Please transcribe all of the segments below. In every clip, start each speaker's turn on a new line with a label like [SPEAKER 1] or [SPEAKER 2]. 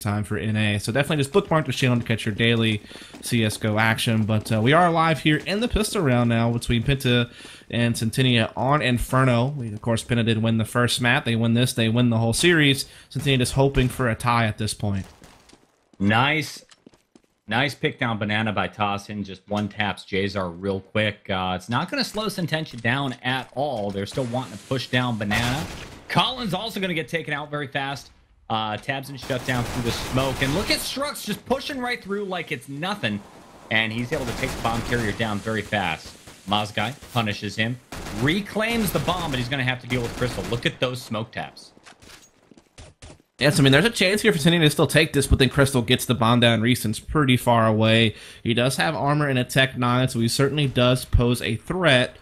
[SPEAKER 1] time for NA. So definitely just bookmark the channel to catch your daily CSGO action. But we are live here in the pistol round now between Penta and Sententia on Inferno. Of course, Penta did win the first map. They win this, they win the whole series. Sententia just hoping for a tie at this point.
[SPEAKER 2] Nice pick down banana by Tossin. Just one taps Jazar real quick. It's not going to slow Sententia down at all. They're still wanting to push down banana. Collins also going to get taken out very fast. Tabs and shut down through the smoke. And look at Strux just pushing right through like it's nothing. And he's able to take the bomb carrier down very fast. Mazgai punishes him. Reclaims the bomb, but he's going to have to deal with Crystal. Look at those smoke taps.
[SPEAKER 1] Yes, I mean, there's a chance here for Sententia to still take this, but then Crystal gets the bomb down. Reason's pretty far away. He does have armor and a Tech 9, so he certainly does pose a threat.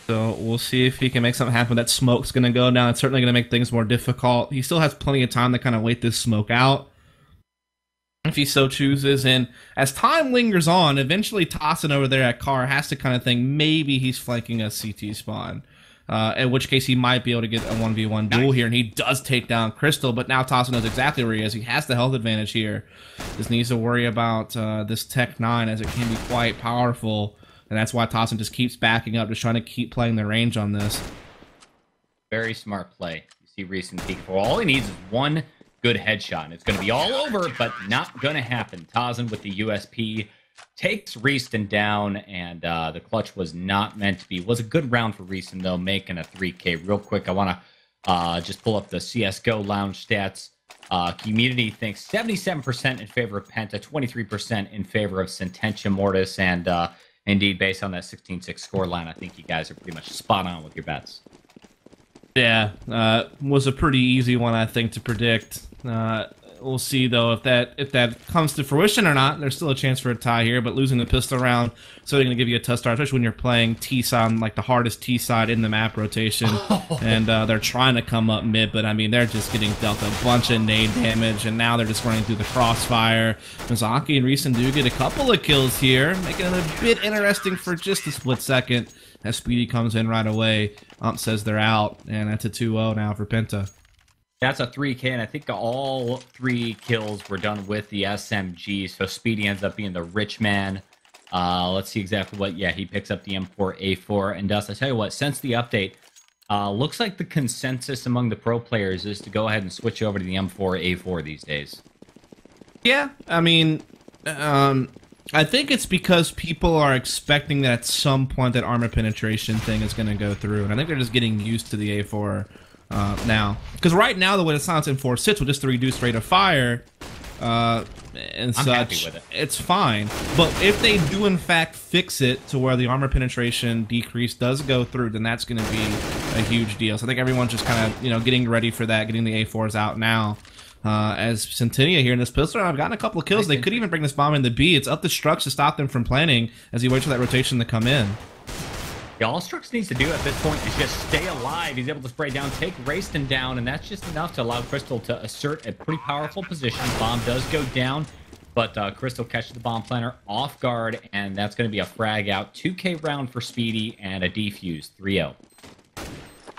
[SPEAKER 1] So we'll see if he can make something happen. That smoke's going to go down. It's certainly going to make things more difficult. He still has plenty of time to kind of wait this smoke out, if he so chooses. And as time lingers on, eventually Tossin over there at Car has to kind of think maybe he's flanking a CT spawn. In which case he might be able to get a 1v1 duel here, and he does take down Crystal, but now Tossin knows exactly where he is. He has the health advantage here. Just needs to worry about this Tech 9, as it can be quite powerful, and that's why Tossin just keeps backing up, just trying to keep playing the range on this.
[SPEAKER 2] Very smart play. You see recent peek for all he needs is one good headshot, and it's going to be all over, but not going to happen. Tossin with the USP takes Reaston down, and the clutch was not meant to be. It was a good round for Reaston, though, making a 3K. Real quick, I want to just pull up the CSGO lounge stats. Community thinks 77% in favor of Penta, 23% in favor of Sententia Mortis, and indeed, based on that 16-6 score line, I think you guys are pretty much spot on with your bets.
[SPEAKER 1] Yeah, was a pretty easy one, I think, to predict. We'll see, though, if that comes to fruition or not. There's still a chance for a tie here, but losing the pistol round so they're going to give you a tough start, especially when you're playing T-side, like the hardest T-side in the map rotation, and they're trying to come up mid, but, I mean, they're just getting dealt a bunch of nade damage, and now they're just running through the crossfire. Mizaki and Reason do get a couple of kills here, making it a bit interesting for just a split second, as Speedy comes in right away. Says they're out, and that's a 2-0 now for Penta.
[SPEAKER 2] That's a 3K, and I think all 3 kills were done with the SMG, so Speedy ends up being the rich man. Let's see exactly what... Yeah, he picks up the M4A4, and Dust, I tell you what, since the update, looks like the consensus among the pro players is to go ahead and switch over to the M4A4 these days.
[SPEAKER 1] Yeah, I mean... I think it's because people are expecting that at some point that armor penetration thing is going to go through, and I think they're just getting used to the A4 now. Because right now, the way the Silence M4 sits with just the reduced rate of fire and such,
[SPEAKER 2] happy with it.
[SPEAKER 1] It's fine. But if they do, in fact, fix it to where the armor penetration decrease does go through, then that's going to be a huge deal. So I think everyone's just kind of, getting ready for that, getting the A4s out now. As Sententia here in this pistol round, I've gotten a couple of kills. They could even bring this bomb into B. It's up to Strux to stop them from planning as he waits for that rotation to come in.
[SPEAKER 2] Yeah, all Strux needs to do at this point is just stay alive. He's able to spray down, take Rayston down, and that's just enough to allow Crystal to assert a pretty powerful position. Bomb does go down, but Crystal catches the bomb planter off guard, and that's going to be a frag out. 2K round for Speedy and a defuse. 3-0.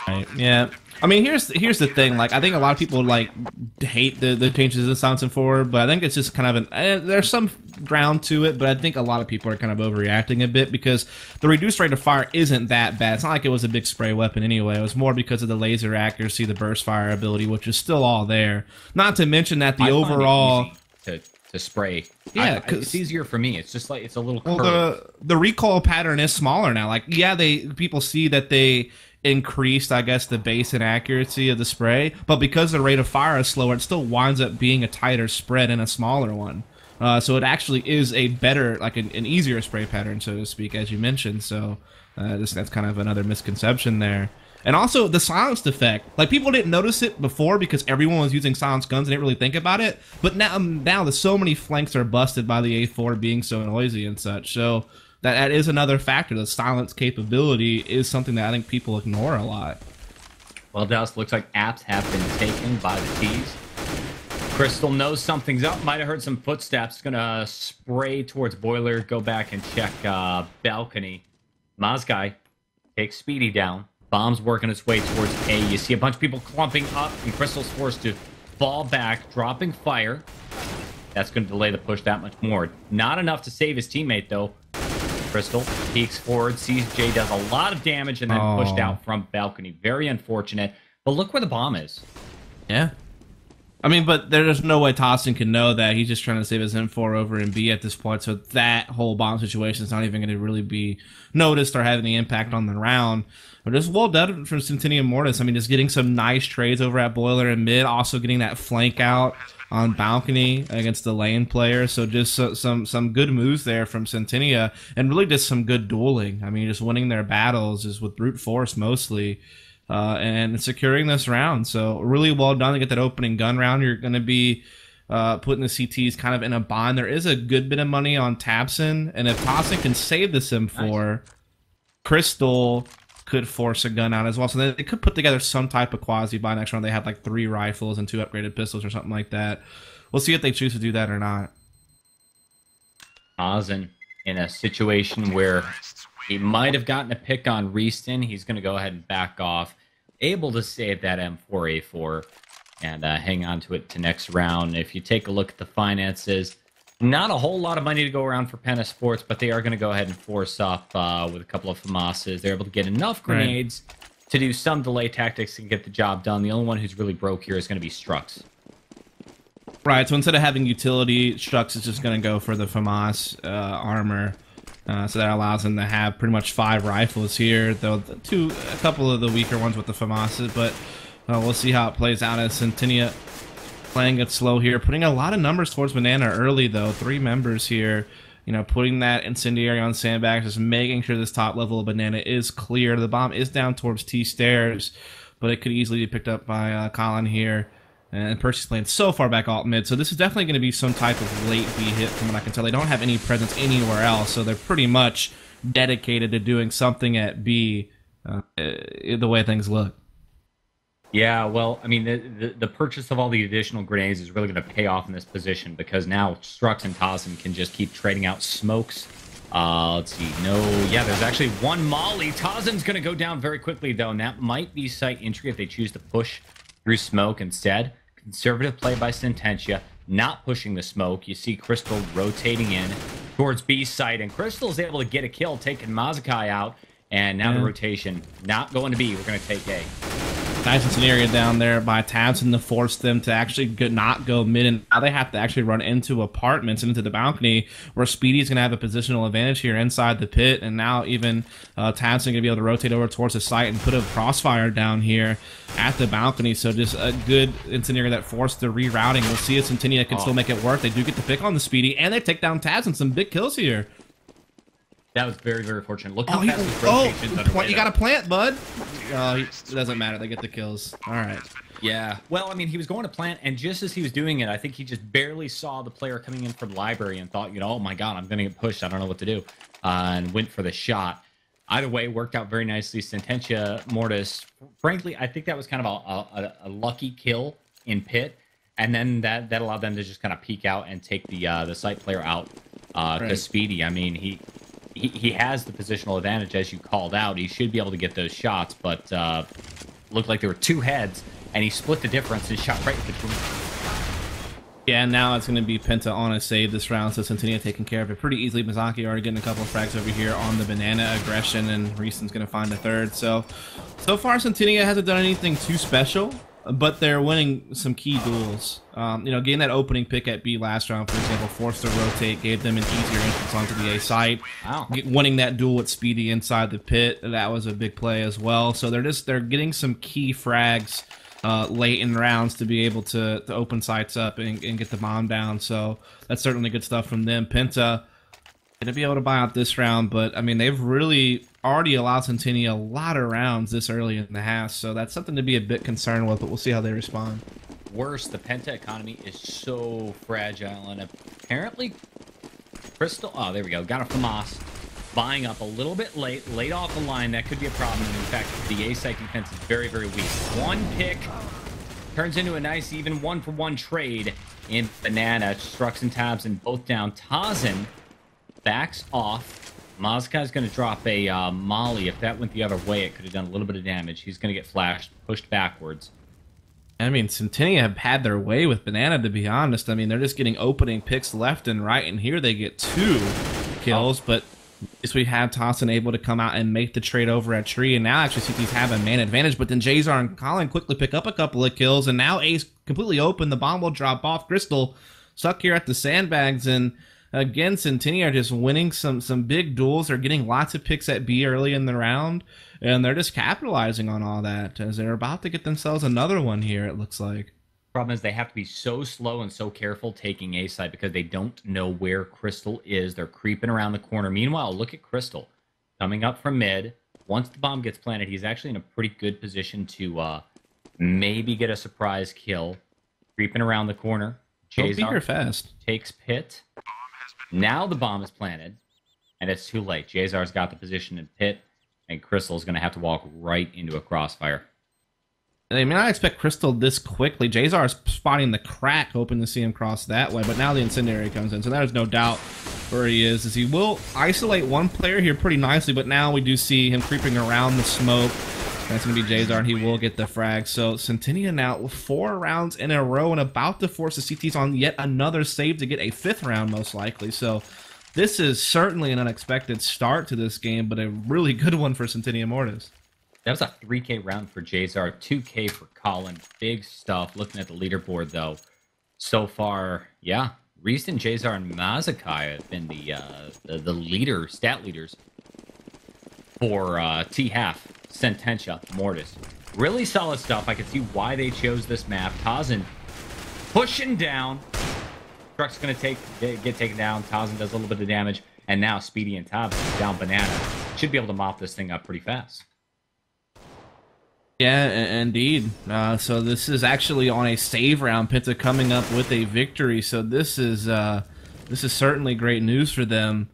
[SPEAKER 1] Right, yeah. I mean, here's the thing. Like, I think a lot of people hate the changes in Silence M4, but I think it's just kind of there's some ground to it. But I think a lot of people are kind of overreacting a bit because the reduced rate of fire isn't that bad. It's not like it was a big spray weapon anyway. It was more because of the laser accuracy, the burst fire ability, which is still all there. Not to mention that the overall
[SPEAKER 2] to spray,
[SPEAKER 1] yeah,
[SPEAKER 2] it's easier for me. It's just like it's a little curved.
[SPEAKER 1] Well, the recoil pattern is smaller now. Like, yeah, people see that they increased, I guess, the base and accuracy of the spray, but because the rate of fire is slower, it still winds up being a tighter spread and a smaller one. So it actually is a better, like an easier spray pattern, so to speak, as you mentioned. So that's kind of another misconception there. And also the silenced effect. Like, people didn't notice it before because everyone was using silenced guns and didn't really think about it. But now so many flanks are busted by the A4 being so noisy and such. So that is another factor. The silence capability is something that I think people ignore a lot.
[SPEAKER 2] Well, Dust, looks like apps have been taken by the T's. Crystal knows something's up. Might have heard some footsteps. Gonna spray towards Boiler. Go back and check balcony. Mazgai takes Speedy down. Bomb's working its way towards A. You see a bunch of people clumping up, and Crystal's forced to fall back, dropping fire. That's going to delay the push that much more. Not enough to save his teammate, though. Crystal peeks forward, sees Jay does a lot of damage, and then pushed out from balcony. Very unfortunate. But look where the bomb is.
[SPEAKER 1] Yeah. I mean, but there's no way Tossin can know that. He's just trying to save his M4 over in B at this point, so that whole bomb situation is not even going to really be noticed or have any impact on the round. But just well done from Sententia and Mortis. I mean, just getting some nice trades over at Boiler and mid, also getting that flank out on balcony against the lane player. So just some good moves there from Sententia, and really just some good dueling. I mean, just winning their battles just with brute force mostly. And securing this round. So really well done to get that opening gun round. You're going to be putting the CTs kind of in a bind. There is a good bit of money on Tabson, and if Tossin can save the Sim4, Crystal could force a gun out as well. So they could put together some type of quasi-buy next round. They have like 3 rifles and 2 upgraded pistols or something like that. We'll see if they choose to do that or not.
[SPEAKER 2] Tossin in a situation where he might have gotten a pick on Reeston. He's going to go ahead and back off. Able to save that M4A4 and hang on to it to next round. If you take a look at the finances, not a whole lot of money to go around for Penta Sports, but they are going to go ahead and force up with a couple of FAMASs. They're able to get enough grenades to do some delay tactics and get the job done. The only one who's really broke here is going to be Strux.
[SPEAKER 1] Right, so instead of having utility, Strux is just going to go for the FAMAS armor. So that allows them to have pretty much 5 rifles here, though a couple of the weaker ones with the FAMASs, but we'll see how it plays out as Sententia playing it slow here, putting a lot of numbers towards Banana early, though. 3 members here, you know, putting that incendiary on sandbags, just making sure this top level of Banana is clear. The bomb is down towards T stairs, but it could easily be picked up by Colin here. And Percy's playing so far back alt mid, so this is definitely going to be some type of late B hit from what I can tell. They don't have any presence anywhere else, so they're pretty much dedicated to doing something at B the way things look.
[SPEAKER 2] Yeah, well, I mean, the purchase of all the additional grenades is really going to pay off in this position, because now Strux and Tossin can just keep trading out smokes. Let's see. There's actually 1 molly. Tossin's going to go down very quickly, though, and that might be site entry if they choose to push through smoke instead. Conservative play by Sententia, not pushing the smoke. You see Crystal rotating in towards B site, and Crystal is able to get a kill, taking Mazakai out, and now the rotation not going to B. We're going to take A.
[SPEAKER 1] Nice scenario down there by Tabson to force them to actually not go mid, and now they have to actually run into apartments and into the balcony, where Speedy's going to have a positional advantage here inside the pit, and now even Tabson going to be able to rotate over towards the site and put a crossfire down here at the balcony. So just a good incendiary that forced the rerouting. We'll see if Sententia can still make it work. They do get the pick on the Speedy, and they take down Tabson. Some big kills here.
[SPEAKER 2] That was very, very fortunate. Look how fast his rotation's underway.
[SPEAKER 1] You got to plant, bud. It doesn't matter. They get the kills. All right.
[SPEAKER 2] Yeah. Well, I mean, he was going to plant, and just as he was doing it, I think he just barely saw the player coming in from the library and thought, oh my God, I'm going to get pushed. I don't know what to do. And went for the shot. Either way, worked out very nicely. Sententia, Mortis. Frankly, I think that was kind of a lucky kill in pit. And then that allowed them to just kind of peek out and take the site player out. Because Speedy, I mean, he has the positional advantage, as you called out. He should be able to get those shots, but looked like there were 2 heads, and he split the difference and shot right between them.
[SPEAKER 1] Yeah, now it's going to be Penta on a save this round, so Sententia taking care of it pretty easily. Mizaki already getting a couple of frags over here on the banana aggression, and Reason's going to find a 3rd. So far, Sententia hasn't done anything too special, but they're winning some key duels. Getting that opening pick at B last round, for example, forced to rotate, gave them an easier entrance onto the A site.
[SPEAKER 2] Wow.
[SPEAKER 1] Winning that duel with Speedy inside the pit, that was a big play as well. So they're getting some key frags late in rounds to be able to open sites up and get the bomb down. So that's certainly good stuff from them. Penta going to be able to buy out this round, but I mean, they've really already allowed Sententia a lot of rounds this early in the half, so that's something to be a bit concerned with, but we'll see how they respond.
[SPEAKER 2] Worse, the Penta economy is so fragile, and apparently Crystal, there we go, got a FAMAS, buying up a little bit late off the line. That could be a problem. In fact, the A site defense is very, very weak. 1 pick turns into a nice even 1-for-1 trade in Banana. Strux and Tabs and both down. Tossin backs off. Mazkai's going to drop a Molly. If that went the other way, it could have done a little bit of damage. He's going to get flashed, pushed backwards.
[SPEAKER 1] I mean, Sententia have had their way with Banana, to be honest. I mean, they're just getting opening picks left and right, and here they get 2 kills, but at least we have Tossin able to come out and make the trade over at Tree, and now actually CTs have a man advantage, but then Jazar and Colin quickly pick up a couple of kills, and now Ace completely open. The bomb will drop off. Crystal stuck here at the sandbags, and again, Sententia are just winning some big duels. They're getting lots of picks at B early in the round, and they're just capitalizing on all that as they're about to get themselves another one here, it looks like.
[SPEAKER 2] Problem is they have to be so slow and so careful taking A side because they don't know where Crystal is. They're creeping around the corner. Meanwhile, look at Crystal coming up from mid. Once the bomb gets planted, he's actually in a pretty good position to maybe get a surprise kill. Creeping around the corner.
[SPEAKER 1] Jazar fast
[SPEAKER 2] takes pit. Now the bomb is planted, and it's too late. Jazar's got the position in pit, and Crystal's going to have to walk right into a crossfire.
[SPEAKER 1] I may not expect Crystal this quickly. Jazar is spotting the crack, hoping to see him cross that way, but now the Incendiary comes in, so there's no doubt where he is, as he will isolate one player here pretty nicely, but now we do see him creeping around the smoke. That's going to be Jazar, and he will get the frag. So Sententia now with 4 rounds in a row and about to force the CTs on yet another save to get a 5th round, most likely. So this is certainly an unexpected start to this game, but a really good one for Sententia Mortis.
[SPEAKER 2] That was a 3K round for Jazar, 2K for Colin. Big stuff. Looking at the leaderboard, though, so far, yeah, Reese and Jazar and Mazakai have been the stat leaders for T-Half, Sententia, Mortis. Really solid stuff. I can see why they chose this map. Tazen pushing down. Truck's going to get taken down. Tazen does a little bit of damage. And now Speedy and Tabs down Banana. Should be able to mop this thing up pretty fast.
[SPEAKER 1] Yeah, indeed. So this is actually on a save round. Penta coming up with a victory. So this is certainly great news for them.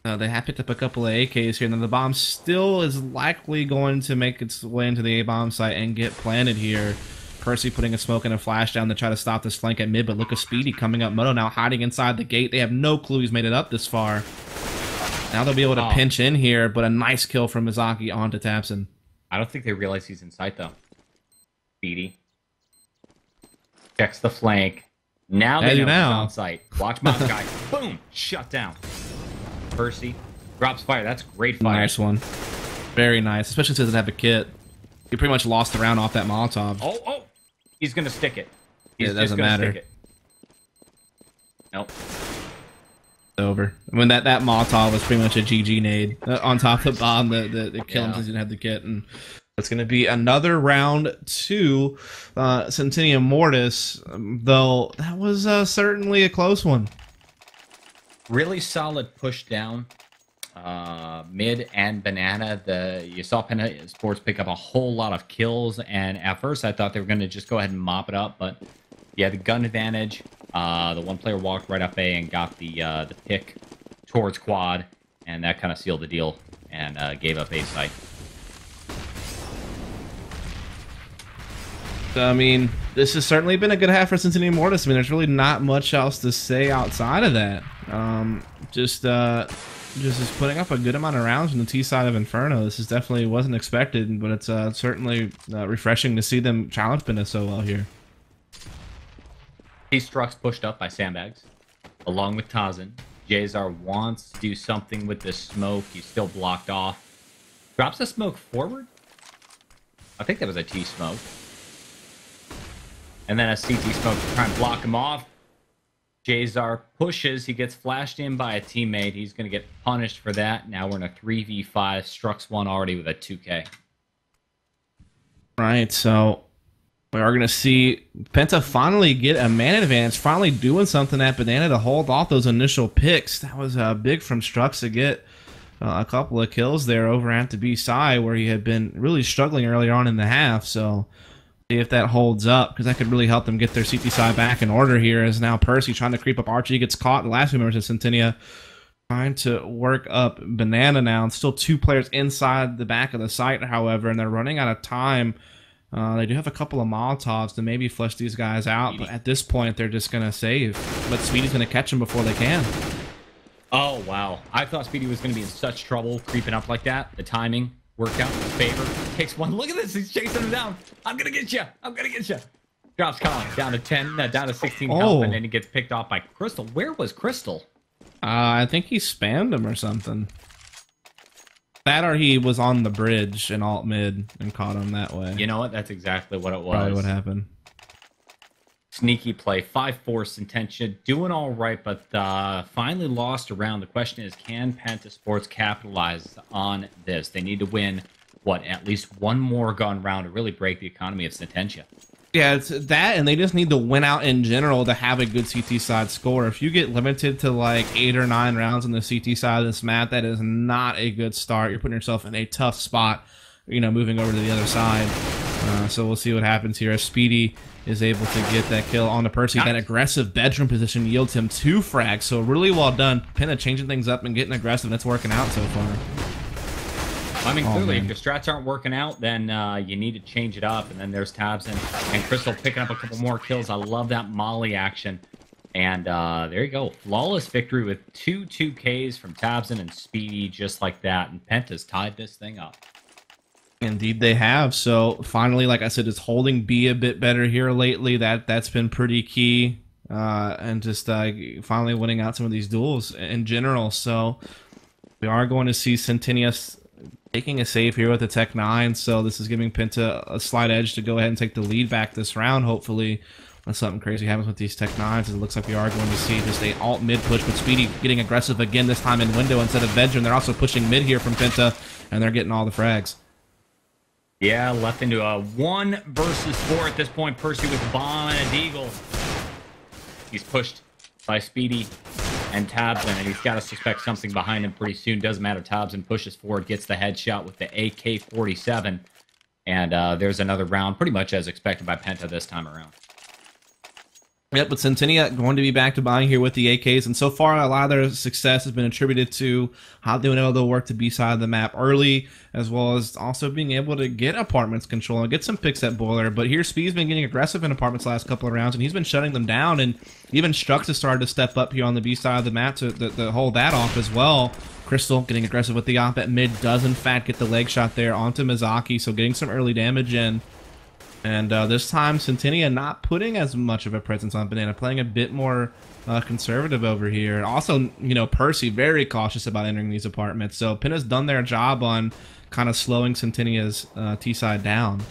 [SPEAKER 1] They have picked up a couple of AKs here, and then the bomb still is likely going to make its way into the A-bomb site and get planted here. Percy putting a smoke and a flash down to try to stop this flank at mid, but look at Speedy coming up. Moto now hiding inside the gate. They have no clue he's made it up this far. Now they'll be able to pinch in here, but a nice kill from Mizaki onto Tapson.
[SPEAKER 2] I don't think they realize he's in sight, though. Speedy checks the flank. Now they know he's on sight. Watch my guy. Boom! Shut down. Percy drops fire. That's great fire.
[SPEAKER 1] Nice one. Very nice, especially since it doesn't have a kit. He pretty much lost the round off that Molotov.
[SPEAKER 2] Oh! He's going to stick it. He's
[SPEAKER 1] it doesn't matter.
[SPEAKER 2] Stick it. Nope.
[SPEAKER 1] Over. I mean, that Molotov was pretty much a GG nade on top of the bomb that killed him since he didn't have the kit. And it's going to be another round 2. Sententia Mortis, though that was certainly a close one.
[SPEAKER 2] Really solid push down. Mid and Banana. You saw Penta Sports pick up a whole lot of kills, and at first I thought they were going to just go ahead and mop it up, but yeah, the gun advantage. The one player walked right up A and got the pick towards quad, and that kind of sealed the deal and gave up A site.
[SPEAKER 1] I mean, this has certainly been a good half for Sententia Mortis. I mean, there's really not much else to say outside of that. Just putting up a good amount of rounds on the T side of Inferno. This is definitely wasn't expected, but it's certainly refreshing to see them challenge Penta so well here.
[SPEAKER 2] T-Struck's pushed up by Sandbags, along with Tazen. Jazar wants to do something with this smoke. He's still blocked off. Drops the smoke forward? I think that was a T-smoke. And then a CT smoke to try and block him off. Jazar pushes. He gets flashed in by a teammate. He's going to get punished for that. Now we're in a 3v5. Struck's one already with a 2K.
[SPEAKER 1] Right, so we are going to see Penta finally get a man advance, finally doing something at Banana to hold off those initial picks. That was big from Strux to get a couple of kills there over at the B side, where he had been really struggling earlier on in the half. So see if that holds up, because that could really help them get their CT side back in order here, as now Percy trying to creep up Archie gets caught. The last few members of Sententia trying to work up Banana now. And still 2 players inside the back of the site, however, and they're running out of time. They do have a couple of Molotovs to maybe flush these guys out, but at this point, they're just going to save. But Speedy's going to catch them before they can.
[SPEAKER 2] Oh, wow. I thought Speedy was going to be in such trouble creeping up like that. The timing work out in his favor. Takes one. Look at this. He's chasing him down. I'm going to get you. I'm going to get you. Drops Colin down to 10, down to 16 health, and then he gets picked off by Crystal. Where was Crystal?
[SPEAKER 1] I think he spammed him or something. That or he was on the bridge in alt mid and caught him that way.
[SPEAKER 2] You know what? That's exactly what it was.
[SPEAKER 1] Probably what happened.
[SPEAKER 2] Sneaky play. 5-4 Sententia. Doing all right, but finally lost a round. The question is, can Penta Sports capitalize on this? They need to win, what, at least one more gun round to really break the economy of Sententia.
[SPEAKER 1] Yeah, it's that, and they just need to win out in general to have a good CT side score. If you get limited to like 8 or 9 rounds on the CT side of this map, that is not a good start. You're putting yourself in a tough spot, you know, moving over to the other side. So we'll see what happens here as Speedy is able to get that kill on the Percy. That aggressive bedroom position yields him 2 frags, so really well done. Penta changing things up and getting aggressive, and it's working out so far.
[SPEAKER 2] I mean, clearly, if your strats aren't working out, then you need to change it up. And then there's Tabs and Crystal picking up a couple more kills. I love that Molly action. And there you go. Flawless victory with 2 2Ks from Tabson and Speedy just like that. And Penta's tied this thing up.
[SPEAKER 1] Indeed they have. So finally, like I said, it's holding B a bit better here lately. That's been pretty key. And just finally winning out some of these duels in general. So we are going to see Sententia taking a save here with the Tech 9, so this is giving Penta a slight edge to go ahead and take the lead back this round, hopefully. Unless something crazy happens with these Tech 9s, it looks like we are going to see just a alt mid push, but Speedy getting aggressive again, this time in window instead of bedroom. They're also pushing mid here from Penta, and they're getting all the frags.
[SPEAKER 2] Yeah, left into a 1 versus 4 at this point. Percy with the bomb and a deagle. He's pushed by Speedy and Tabson, and he's got to suspect something behind him pretty soon. Doesn't matter. Tabson pushes forward, gets the headshot with the AK-47, and there's another round, pretty much as expected by Penta this time around.
[SPEAKER 1] Yep, but Sententia going to be back to buying here with the AKs, and so far a lot of their success has been attributed to how they were able to work the B side of the map early, as well as also being able to get apartments control and get some picks at Boiler. But here Speed's been getting aggressive in apartments the last couple of rounds, and he's been shutting them down, and even Strux has started to step up here on the B side of the map to hold that off as well. Crystal getting aggressive with the op at mid does in fact get the leg shot there onto Mizaki, so getting some early damage in. And this time, Sententia not putting as much of a presence on Banana, playing a bit more conservative over here. And also, you know, Percy very cautious about entering these apartments. So Penta's done their job on kind of slowing Sententia's T-side down.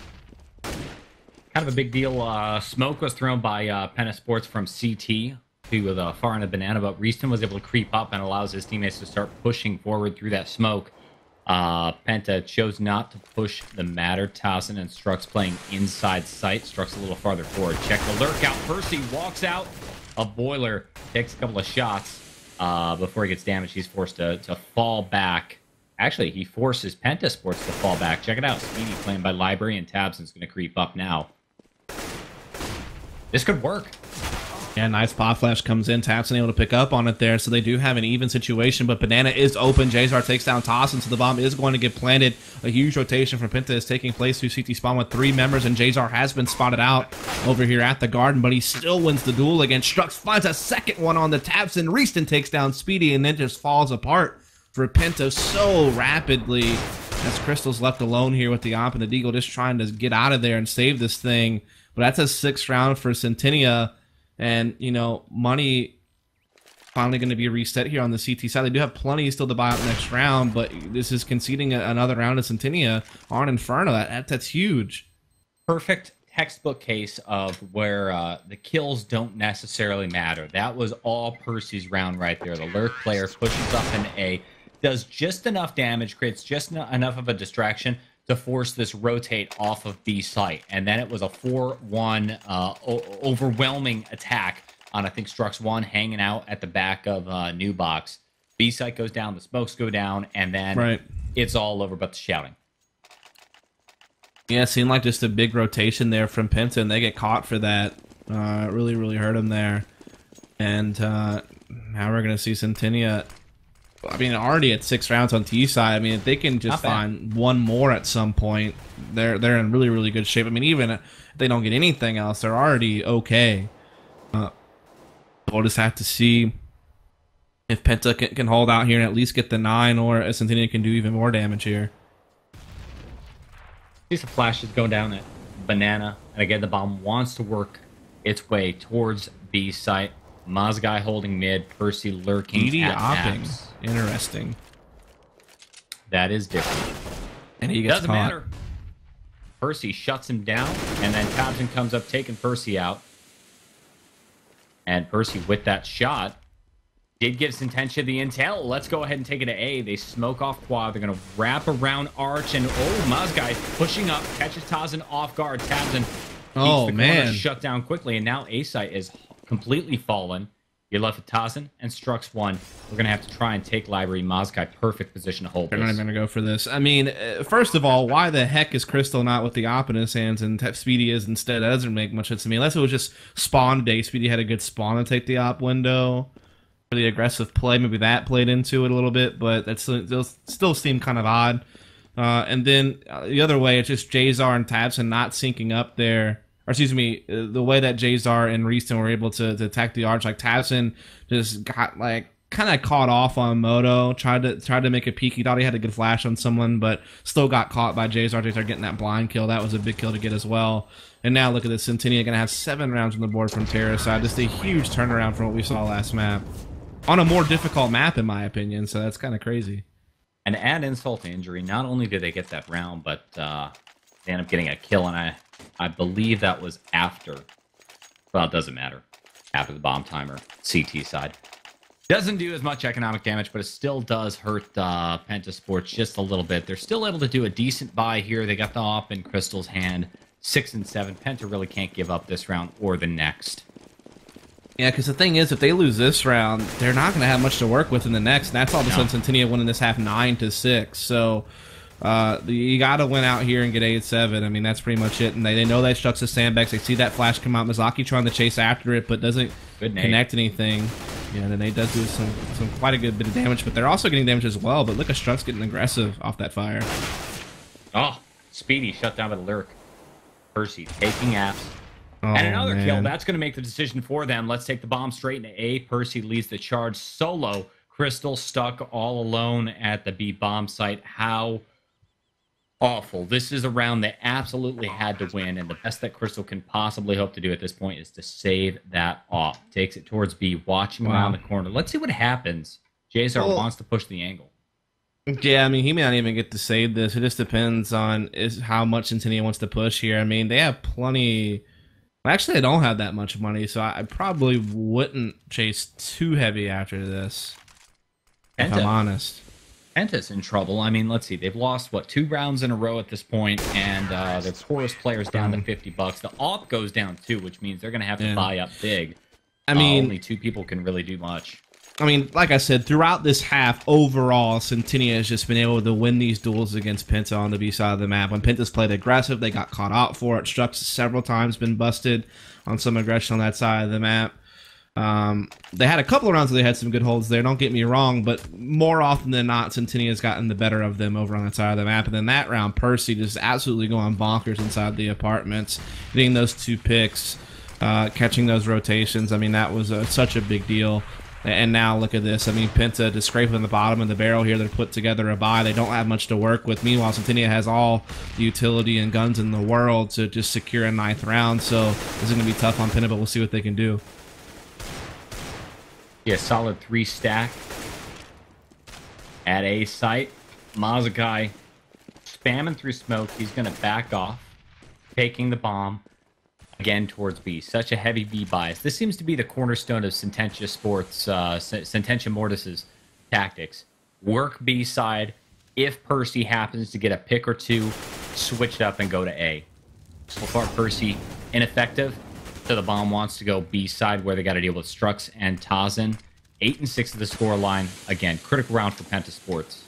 [SPEAKER 2] Kind of a big deal. Smoke was thrown by Penta Sports from CT to the far end of Banana, but Reaston was able to creep up and allows his teammates to start pushing forward through that smoke. Penta chose not to push the matter. Towson and Strux playing inside sight. Strux a little farther forward. Check the lurk out. Percy walks out of Boiler, takes a couple of shots before he gets damaged. He's forced to fall back. Actually, he forces Penta Sports to fall back. Check it out. Speedy playing by Library, and Tabson's going to creep up now. This could work.
[SPEAKER 1] Yeah, nice pop flash comes in. Tapson able to pick up on it there, so they do have an even situation, but Banana is open. Jazar takes down Tossin, so the bomb is going to get planted. A huge rotation from Penta is taking place through CT spawn with 3 members, and Jazar has been spotted out over here at the garden, but he still wins the duel against Strux. Finds a second one on the Tapson. Reaston takes down Speedy, and then just falls apart for Penta so rapidly as Crystal's left alone here with the op and the Deagle just trying to get out of there and save this thing. But that's a 6th round for Sententia. And, you know, money finally going to be reset here on the CT side. They do have plenty still to buy out next round, but this is conceding another round of Sententia on Inferno. That's huge.
[SPEAKER 2] Perfect textbook case of where the kills don't necessarily matter. That was all Percy's round right there. The lurk player pushes up an A, does just enough damage, creates just enough of a distraction to force this rotate off of B site. And then it was a 4-1 overwhelming attack on, I think, Strux 1 hanging out at the back of New Box. B site goes down, the smokes go down, and then it's all over but the shouting.
[SPEAKER 1] Yeah, it seemed like just a big rotation there from Penta, and they get caught for that. Really, really hurt him there. And now we're going to see Sententia, I mean, already at 6 rounds on T side. I mean, if they can just find one more at some point, they're in really, really good shape. I mean, even if they don't get anything else, they're already okay. We'll just have to see if Penta can hold out here and at least get the 9, or Sententia can do even more damage here.
[SPEAKER 2] Piece of flashes going down at banana, and again the bomb wants to work its way towards B site. Mazgai holding mid, Percy lurking at apps.
[SPEAKER 1] Interesting.
[SPEAKER 2] That is different.
[SPEAKER 1] And he gets
[SPEAKER 2] Doesn't
[SPEAKER 1] caught.
[SPEAKER 2] matter. Percy shuts him down, and then Tabson comes up, taking Percy out. And Percy, with that shot, did give Sententia the intel. Let's go ahead and take it to A. They smoke off quad. They're going to wrap around Arch, and Mazgai pushing up, catches Tazen off guard. Tabson keeps the corner shut down quickly, and now A site is completely fallen. You're left with Tazen and Strux 1. We're going to have to try and take library. Mazgai, perfect position to hold
[SPEAKER 1] They're not even going to go for this. I mean, first of all, why the heck is Crystal not with the op in his hands and Speedy is instead? That doesn't make much sense to me. Unless it was just spawn day. Speedy had a good spawn to take the op window. For the aggressive play, maybe that played into it a little bit, but that still seemed kind of odd. And then the other way, it's just Jazar and Tabson not syncing up there. Or excuse me, the way that Jazar and Reeston were able to attack the Arch, like Tabson just got like kind of caught off on Moto, tried to make a peek. He thought he had a good flash on someone, but still got caught by Jazar. Jazar getting that blind kill. That was a big kill to get as well. And now look at this, Sententia going to have 7 rounds on the board from Terra side. Just a huge turnaround from what we saw last map. On a more difficult map, in my opinion, so that's kind of crazy.
[SPEAKER 2] And add insult to injury, not only did they get that round, but they end up getting a kill, and I believe that was after. Well, it doesn't matter. After the bomb timer, CT side. Doesn't do as much economic damage, but it still does hurt Penta Sports just a little bit. They're still able to do a decent buy here. They got the op in Crystal's hand, 6 and 7. Penta really can't give up this round or the next.
[SPEAKER 1] Yeah, because the thing is, if they lose this round, they're not going to have much to work with in the next. And that's all of a sudden Sententia winning this half 9-6. So you got to win out here and get 8-7. I mean, that's pretty much it. And they know that Strux is sandbags. They see that flash come out. Mizaki trying to chase after it, but doesn't connect anything. Yeah, the nade does do some quite a good bit of damage, but they're also getting damage as well. But look at Strux getting aggressive off that fire.
[SPEAKER 2] Oh, Speedy shut down by the Lyric. Percy taking apps. And another kill. That's going to make the decision for them. Let's take the bomb straight into A. Percy leads the charge solo. Crystal stuck all alone at the B bomb site. How awful. This is a round they absolutely had to win, and the best that Crystal can possibly hope to do at this point is to save that off. Takes it towards B, watching around the corner. Let's see what happens. Jazar wants to push the angle.
[SPEAKER 1] Yeah, I mean, he may not even get to save this. It just depends on how much Sententia wants to push here. I mean, they have plenty... Actually, I don't have that much money, so I probably wouldn't chase too heavy after this, if I'm honest.
[SPEAKER 2] Penta's in trouble. I mean, let's see. They've lost, what, 2 rounds in a row at this point, and their poorest player's down to $50. The AWP goes down, too, which means they're going to have to buy up big. I mean, only 2 people can really do much.
[SPEAKER 1] I mean, like I said, throughout this half, overall, Sententia has just been able to win these duels against Penta on the B side of the map. When Penta's played aggressive, they got caught out for it. Strux several times been busted on some aggression on that side of the map. They had a couple of rounds where they had some good holds there, don't get me wrong, but more often than not, Sententia's gotten the better of them over on that side of the map. And then that round, Percy just absolutely going bonkers inside the apartments, getting those 2 picks, catching those rotations. I mean, that was such a big deal. And now look at this. I mean, Penta just scraping the bottom of the barrel here. They're put together a buy. They don't have much to work with. Meanwhile, Sententia has all the utility and guns in the world to just secure a 9th round. So this is going to be tough on Penta, but we'll see what they can do.
[SPEAKER 2] Yeah, solid 3 stack at A site. Mazgai spamming through smoke. He's going to back off, taking the bomb. Again towards B. Such a heavy B bias. This seems to be the cornerstone of Sententia Sports, Sententia Mortis' tactics. Work B side. If Percy happens to get a pick or 2, switch it up and go to A. So far, Percy ineffective. So the bomb wants to go B side where they got to deal with Strux and Tazen. 8 and 6 of the score line. Again, critical round for Penta Sports.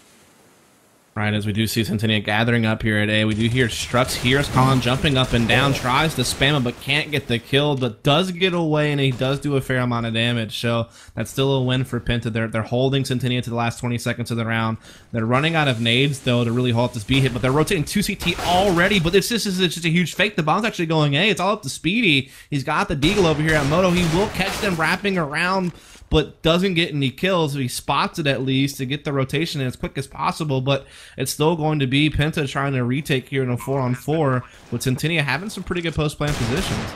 [SPEAKER 1] Right, as we do see Sententia gathering up here at A, we do hear Strux hears Colin jumping up and down, tries to spam him, but can't get the kill, but does get away, and he does do a fair amount of damage, so that's still a win for Penta. They're holding Sententia to the last 20 seconds of the round. They're running out of nades, though, to really halt this B hit, but they're rotating 2 CT already, but it's just a huge fake. The bomb's actually going A. It's all up to Speedy. He's got the Deagle over here at Moto. He will catch them wrapping around, but doesn't get any kills. He spots it at least to get the rotation in as quick as possible, but it's still going to be Penta trying to retake here in a 4-on-4 with Sententia having some pretty good post-plant positions.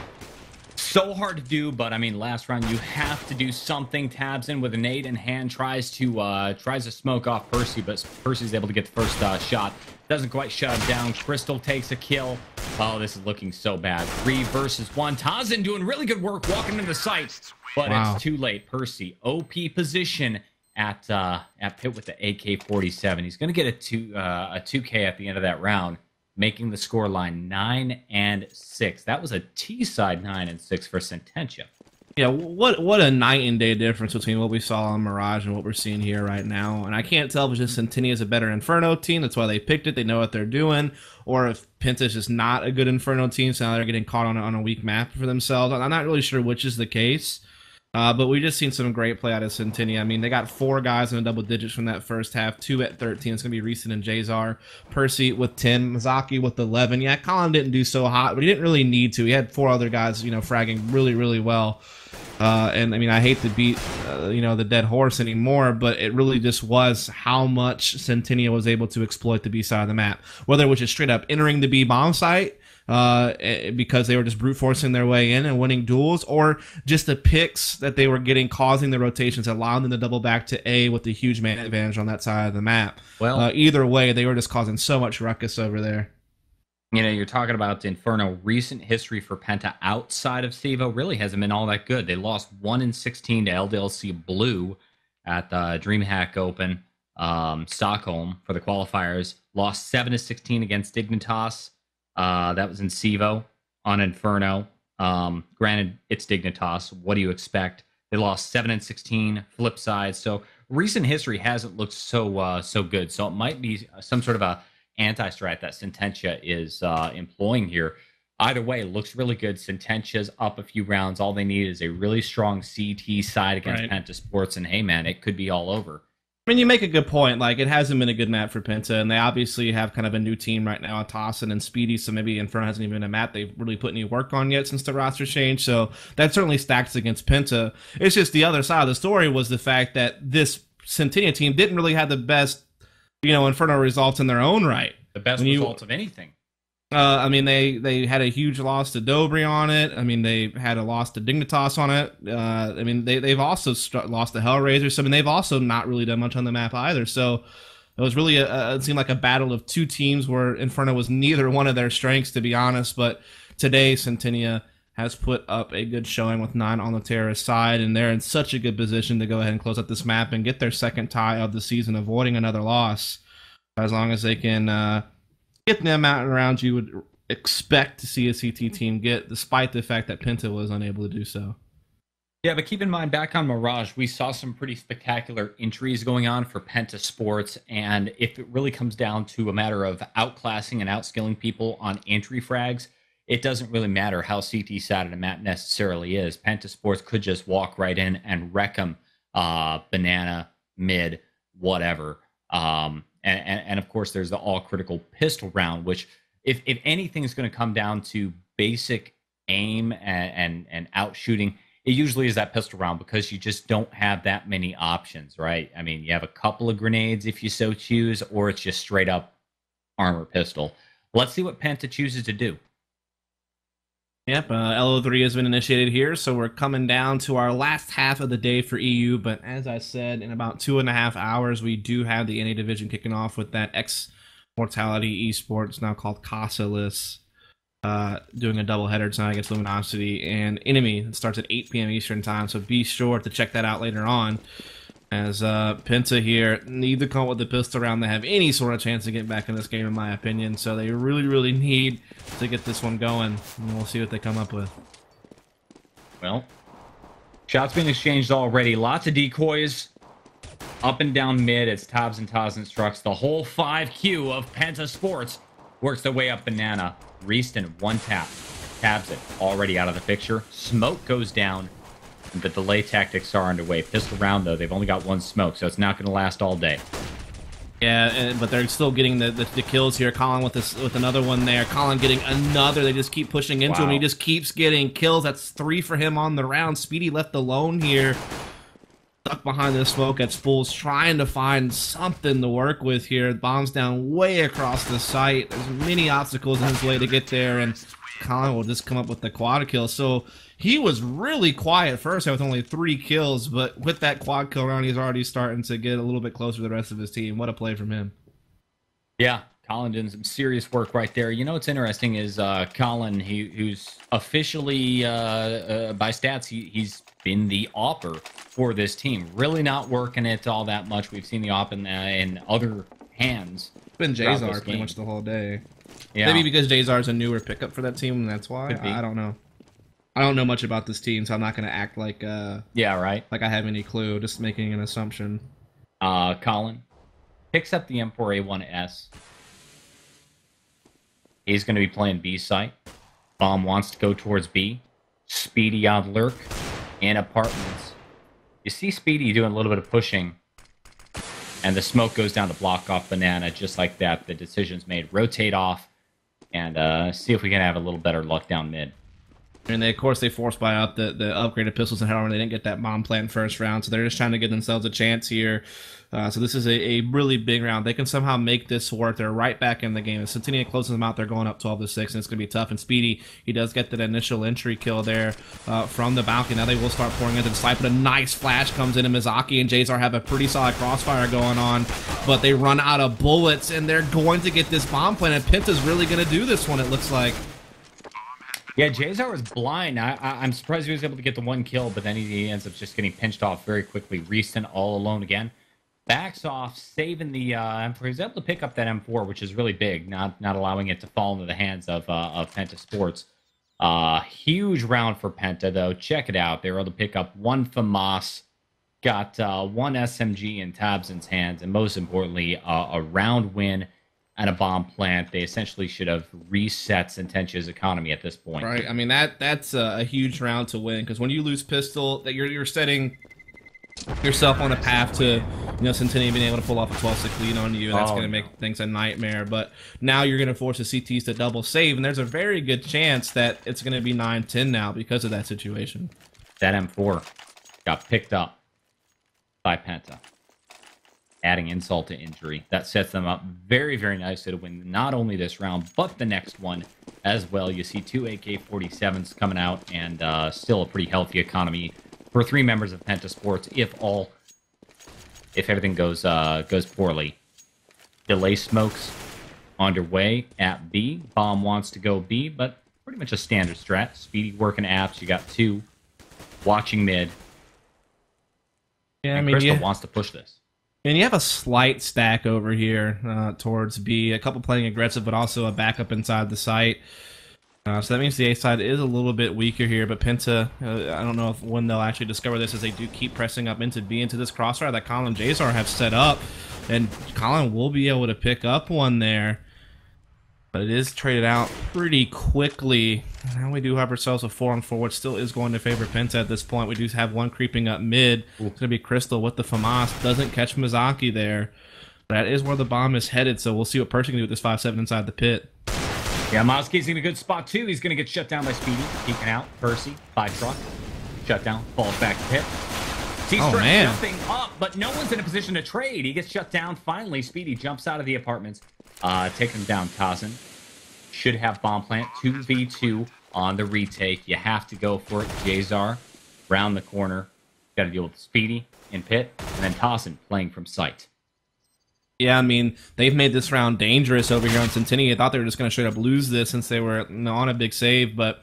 [SPEAKER 2] So hard to do, but I mean, last round you have to do something. Tabs in with a nade in hand, tries to smoke off Percy, but Percy's able to get the first shot. Doesn't quite shut him down. Crystal takes a kill. Oh, this is looking so bad. 3 versus 1. Tazen doing really good work walking into the site, but it's too late. Percy, OP position at pit with the AK-47. He's going to get a 2K at the end of that round, making the score line 9-6. That was a T-side 9-6 for Sententia.
[SPEAKER 1] Yeah, what a night and day difference between what we saw on Mirage and what we're seeing here right now. And I can't tell if it's just Sententia is a better Inferno team, that's why they picked it, they know what they're doing, or if Penta's just not a good Inferno team, so now they're getting caught on a weak map for themselves. I'm not really sure which is the case. But we just seen some great play out of Sententia. I mean, they got 4 guys in the double digits from that first half, 2 at 13. It's going to be Recent and Jazar. Percy with 10, Mizaki with 11. Yeah, Colin didn't do so hot, but he didn't really need to. He had 4 other guys, fragging really, really well. And I mean, I hate to beat, the dead horse anymore, but it really just was how much Sententia was able to exploit the B side of the map. Whether it was just straight up entering the B bomb site, because they were just brute forcing their way in and winning duels, or just the picks that they were getting, causing the rotations, allowing them to double back to A with the huge man advantage on that side of the map. Well, either way, they were just causing so much ruckus over there.
[SPEAKER 2] You're talking about Inferno. Recent history for Penta outside of CEVO really hasn't been all that good. They lost 1-16 to LDLC Blue at the DreamHack Open, Stockholm for the qualifiers. Lost 7-16 against Dignitas. That was in CEVO on Inferno. Granted, it's Dignitas. What do you expect? They lost 7-16 flip side. So recent history hasn't looked so good. So it might be some sort of a anti-strat that Sententia is employing here. Either way, it looks really good. Sententia's up a few rounds. All they need is a really strong CT side against Penta Sports, and hey, man, it could be all over.
[SPEAKER 1] I mean, you make a good point. Like, it hasn't been a good map for Penta, and they obviously have kind of a new team right now, Tossin and Speedy, so maybe Inferno hasn't even been a map they've really put any work on yet since the roster change, so that certainly stacks against Penta. It's just the other side of the story was the fact that this Sententia team didn't really have the best, Inferno results in their own right.
[SPEAKER 2] The best results of anything.
[SPEAKER 1] I mean, they had a huge loss to Dobry on it. I mean, they had a loss to Dignitas on it. I mean, they've also lost to Hellraiser. So, I mean, they've also not really done much on the map either. So, it was really, it seemed like a battle of 2 teams where Inferno was neither one of their strengths, to be honest. But today, Sententia has put up a good showing with 9 on the terrorist side, and they're in such a good position to go ahead and close out this map and get their second tie of the season, avoiding another loss. As long as they can get the amount of rounds you would expect to see a CT team get, despite the fact that Penta was unable to do so.
[SPEAKER 2] Yeah, but keep in mind, back on Mirage, we saw some pretty spectacular entries going on for Penta Sports, and if it really comes down to a matter of outclassing and outskilling people on entry frags, it doesn't really matter how CT-sided a map necessarily is. Penta Sports could just walk right in and wreck them, banana, mid, whatever. And of course, there's the all-critical pistol round, which, if anything is going to come down to basic aim and out-shooting, it usually is that pistol round, because you just don't have that many options, right? I mean, you have a couple of grenades if you so choose, or it's just straight-up armor pistol. Let's see what Penta chooses to do.
[SPEAKER 1] Yep, LO3 has been initiated here, so we're coming down to our last half of the day for EU, but as I said, in about 2.5 hours, we do have the NA division kicking off with that X-Mortality Esports, now called Casalis, doing a doubleheader tonight against Luminosity and Enemy. It starts at 8 p.m. Eastern Time, so be sure to check that out later on, as Penta here need to come up with the pistol round to have any sort of chance to get back in this game, in my opinion. So they really, really need to get this one going, and we'll see what they come up with.
[SPEAKER 2] Well, shots being exchanged already. Lots of decoys up and down mid. It's Tabs and Taz instructs. The whole 5Q of Penta Sports works their way up banana. Reeston, 1 tap. Tabs it. Already out of the picture. Smoke goes down. The delay tactics are underway. Pistol round, though, they've only got 1 smoke, so it's not going to last all day.
[SPEAKER 1] Yeah, but they're still getting the kills here. Colin with another one there. Colin getting another. They just keep pushing into him. He just keeps getting kills. That's 3 for him on the round. Speedy left alone here. stuck behind the smoke at Spools, trying to find something to work with here. Bombs down way across the site. There's many obstacles in his way to get there, and Colin will just come up with the quad kill. So he was really quiet first with only 3 kills, but with that quad kill round, he's already starting to get a little bit closer to the rest of his team. What a play from him.
[SPEAKER 2] Yeah, Colin did some serious work right there. You know what's interesting is Colin, who's officially, by stats, he's been the AWPer for this team. Really not working it all that much. We've seen the AWP in other hands.
[SPEAKER 1] It's been Jazar pretty much the whole day.
[SPEAKER 2] Yeah.
[SPEAKER 1] Maybe because Jazar's a newer pickup for that team, and that's why. I don't know. I don't know much about this team, so I'm not going to act like
[SPEAKER 2] yeah, right.
[SPEAKER 1] Like I have any clue. Just making an assumption.
[SPEAKER 2] Colin picks up the M4A1S. He's going to be playing B site. Bomb wants to go towards B. Speedy on lurk in apartments. You see Speedy doing a little bit of pushing, and the smoke goes down to block off Banana just like that. The decision's made. Rotate off and see if we can have a little better luck down mid.
[SPEAKER 1] And they, of course, they force buy out the upgraded pistols, and however they didn't get that bomb plant first round, so they're just trying to give themselves a chance here. So this is a really big round. They can somehow make this work. They're right back in the game. As Sententia closes them out, they're going up 12-6, and it's going to be tough. And Speedy, he does get that initial entry kill there from the balcony. Now they will start pouring into the site, but a nice flash comes in, and Mizaki and Jazar have a pretty solid crossfire going on, but they run out of bullets, and they're going to get this bomb plant, and Penta's really going to do this one, it looks like.
[SPEAKER 2] Yeah, Jazar was blind. I'm surprised he was able to get the 1 kill, but then he ends up just getting pinched off very quickly. Reaston all alone again. Backs off, saving the M4. He's able to pick up that M4, which is really big, not allowing it to fall into the hands of Penta Sports. Huge round for Penta, though. Check it out. They were able to pick up 1 FAMAS, got 1 SMG in Tabson's hands, and most importantly, a round win and a bomb plant. They essentially should have reset Sententia's economy at this point.
[SPEAKER 1] Right. I mean, that's a huge round to win, because when you lose pistol, that you're setting yourself on a path to, Sententia being able to pull off a 12-6 lead on you, and that's going to make things a nightmare. But now you're going to force the CTs to double save, and there's a very good chance that it's going to be 9-10 now because of that situation.
[SPEAKER 2] That M4 got picked up by Penta, adding insult to injury. That sets them up very, very nicely to win not only this round, but the next one as well. You see 2 AK-47s coming out, and still a pretty healthy economy for 3 members of Penta Sports, if everything goes poorly. Delay smokes underway at B. Bomb wants to go B, but pretty much a standard strat. Speedy working apps. You got 2 watching mid.
[SPEAKER 1] Yeah,
[SPEAKER 2] and Crystal wants to push this.
[SPEAKER 1] And you have a slight stack over here towards B. A couple playing aggressive, but also a backup inside the site. So that means the A side is a little bit weaker here, but Penta, I don't know when they'll actually discover this, as they do keep pressing up into B, into this crossfire that Colin and Jazar have set up. And Colin will be able to pick up one there, but it is traded out pretty quickly. Now we do have ourselves a 4-on-4, which still is going to favor Penta at this point. We do have one creeping up mid. It's going to be Crystal with the FAMAS. Doesn't catch Mizaki there. That is where the bomb is headed, so we'll see what Percy can do with this 5-7 inside the pit.
[SPEAKER 2] Yeah, Moski's in a good spot, too. He's going to get shut down by Speedy. Peeking out. Percy, by truck. Shut down. Falls back to pit. He's jumping up, but no one's in a position to trade. He gets shut down. Finally, Speedy jumps out of the apartments. Taking him down, Kazan. Should have bomb plant. 2v2 on the retake. You have to go for it. Jazar, round the corner. Got to deal with Speedy in pit. And then Kazan playing from sight.
[SPEAKER 1] Yeah, I mean, they've made this round dangerous over here on Sententia. I thought they were just going to straight up lose this since they were on a big save, but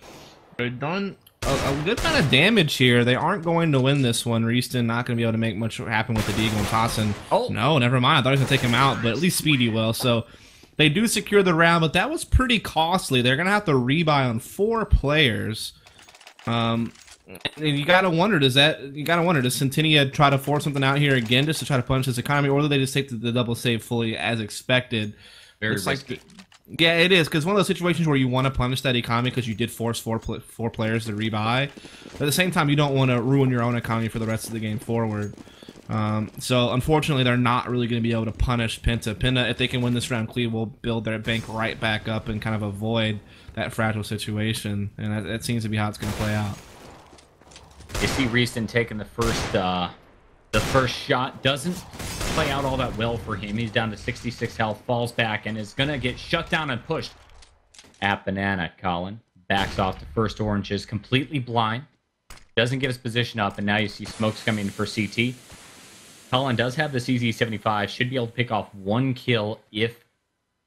[SPEAKER 1] they've done a good kind of damage here. They aren't going to win this one. Reaston not going to be able to make much happen with the Deagle and Tossin. Oh, no, never mind. I thought he was going to take him out, but at least Speedy will. So they do secure the round, but that was pretty costly. They're going to have to rebuy on 4 players. You gotta wonder, does Sententia try to force something out here again just to try to punish this economy, or do they just take the double save fully as expected?
[SPEAKER 2] Very risky.
[SPEAKER 1] Yeah, it is, because one of those situations where you want to punish that economy because you did force four players to rebuy. But at the same time, you don't want to ruin your own economy for the rest of the game forward. So unfortunately, they're not really going to be able to punish Penta. Penta, if they can win this round clean, will build their bank right back up and kind of avoid that fragile situation. And that seems to be how it's going to play out.
[SPEAKER 2] You see Reaston taking the The first shot doesn't play out all that well for him. He's down to 66 health, falls back, and is going to get shut down and pushed at Banana. Colin backs off the first oranges, completely blind. Doesn't get his position up, and now you see smokes coming in for CT. Colin does have the CZ75, should be able to pick off one kill if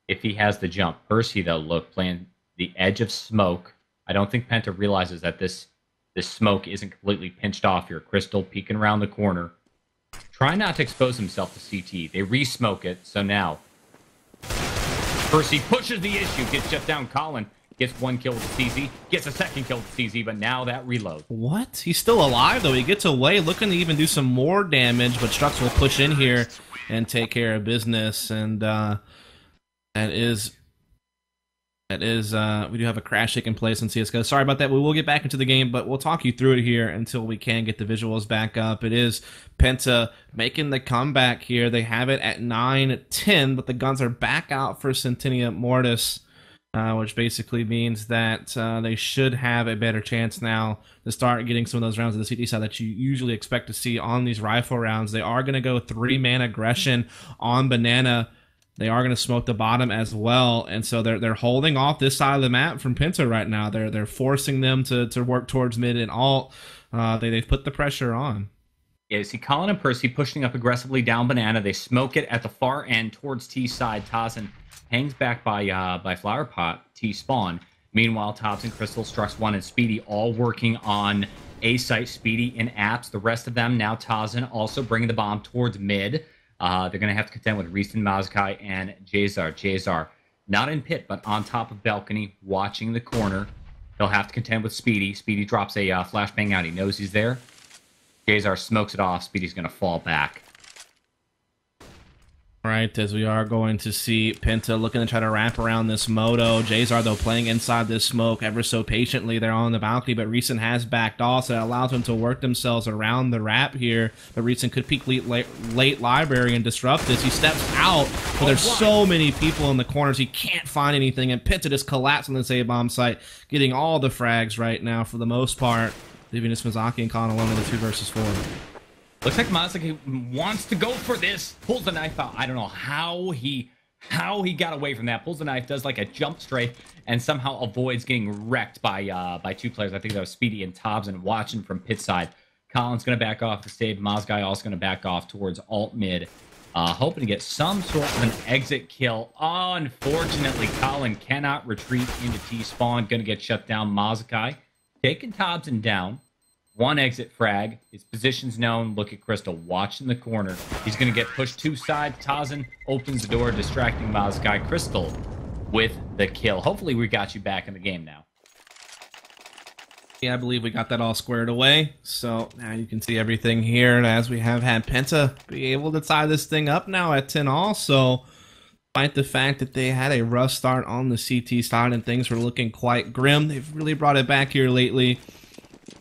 [SPEAKER 2] he has the jump. Percy, though, look, playing the edge of smoke. I don't think Penta realizes that this smoke isn't completely pinched off here. Crystal peeking around the corner. Try not to expose himself to CT. They re-smoke it, so now Percy pushes the issue, gets shut down. Colin gets one kill with the CZ, gets a second kill with the CZ, but now that reload.
[SPEAKER 1] What? He's still alive, though. He gets away, looking to even do some more damage, but Strux will push in here and take care of business, and that is, we do have a crash taking place in CSGO. Sorry about that. We will get back into the game, but we'll talk you through it here until we can get the visuals back up. It is Penta making the comeback here. They have it at 9-10, but the guns are back out for Sententia Mortis, which basically means that they should have a better chance now to start getting some of those rounds of the CT side that you usually expect to see on these rifle rounds. They are going to go 3-man aggression on Banana. They are going to smoke the bottom as well, and so they're holding off this side of the map from Penta right now. They're forcing them to work towards mid and alt. They've put the pressure on.
[SPEAKER 2] Yeah, you see Colin and Percy pushing up aggressively down Banana. They smoke it at the far end towards T side. Tazen hangs back by Flower Pot, T spawn. Meanwhile, Tops and Crystal, Strux 1 and Speedy all working on A site. Speedy in apps. The rest of them now Tazen also bringing the bomb towards mid. They're going to have to contend with Reeston, Mazkai, and Jazar. Jazar, not in pit, but on top of balcony, watching the corner. He'll have to contend with Speedy. Speedy drops a flashbang out. He knows he's there. Jazar smokes it off. Speedy's going to fall back.
[SPEAKER 1] Right, as we are going to see Penta looking to try to wrap around this Moto. Jazar, though, playing inside this smoke ever so patiently. They're on the balcony, but Reeson has backed off, so it allows them to work themselves around the wrap here. But Reeson could peek late library and disrupt this. He steps out, but there's so many people in the corners, he can't find anything, and Penta just collapsed on this A-bomb site, getting all the frags right now for the most part, leaving just Mizaki and Khan alone in the 2 versus 4.
[SPEAKER 2] Looks like Mazaki wants to go for this. Pulls the knife out. I don't know how he got away from that. Pulls the knife, does like a jump strafe, and somehow avoids getting wrecked by 2 players. I think that was Speedy and Tobbs, and watching from pit side. Colin's going to back off the stage. Mazgai also going to back off towards alt mid. Hoping to get some sort of an exit kill. Unfortunately, Colin cannot retreat into T-spawn. Going to get shut down. Mazkai taking Tobbs down. 1 exit frag. His position's known. Look at Crystal. Watch in the corner. He's going to get pushed 2 side. Tazen opens the door, distracting Mazkai. Crystal with the kill. Hopefully we got you back in the game now.
[SPEAKER 1] Yeah, I believe we got that all squared away. So now you can see everything here. And as we have had Penta be able to tie this thing up now at 10 all. So despite the fact that they had a rough start on the CT side and things were looking quite grim, they've really brought it back here lately.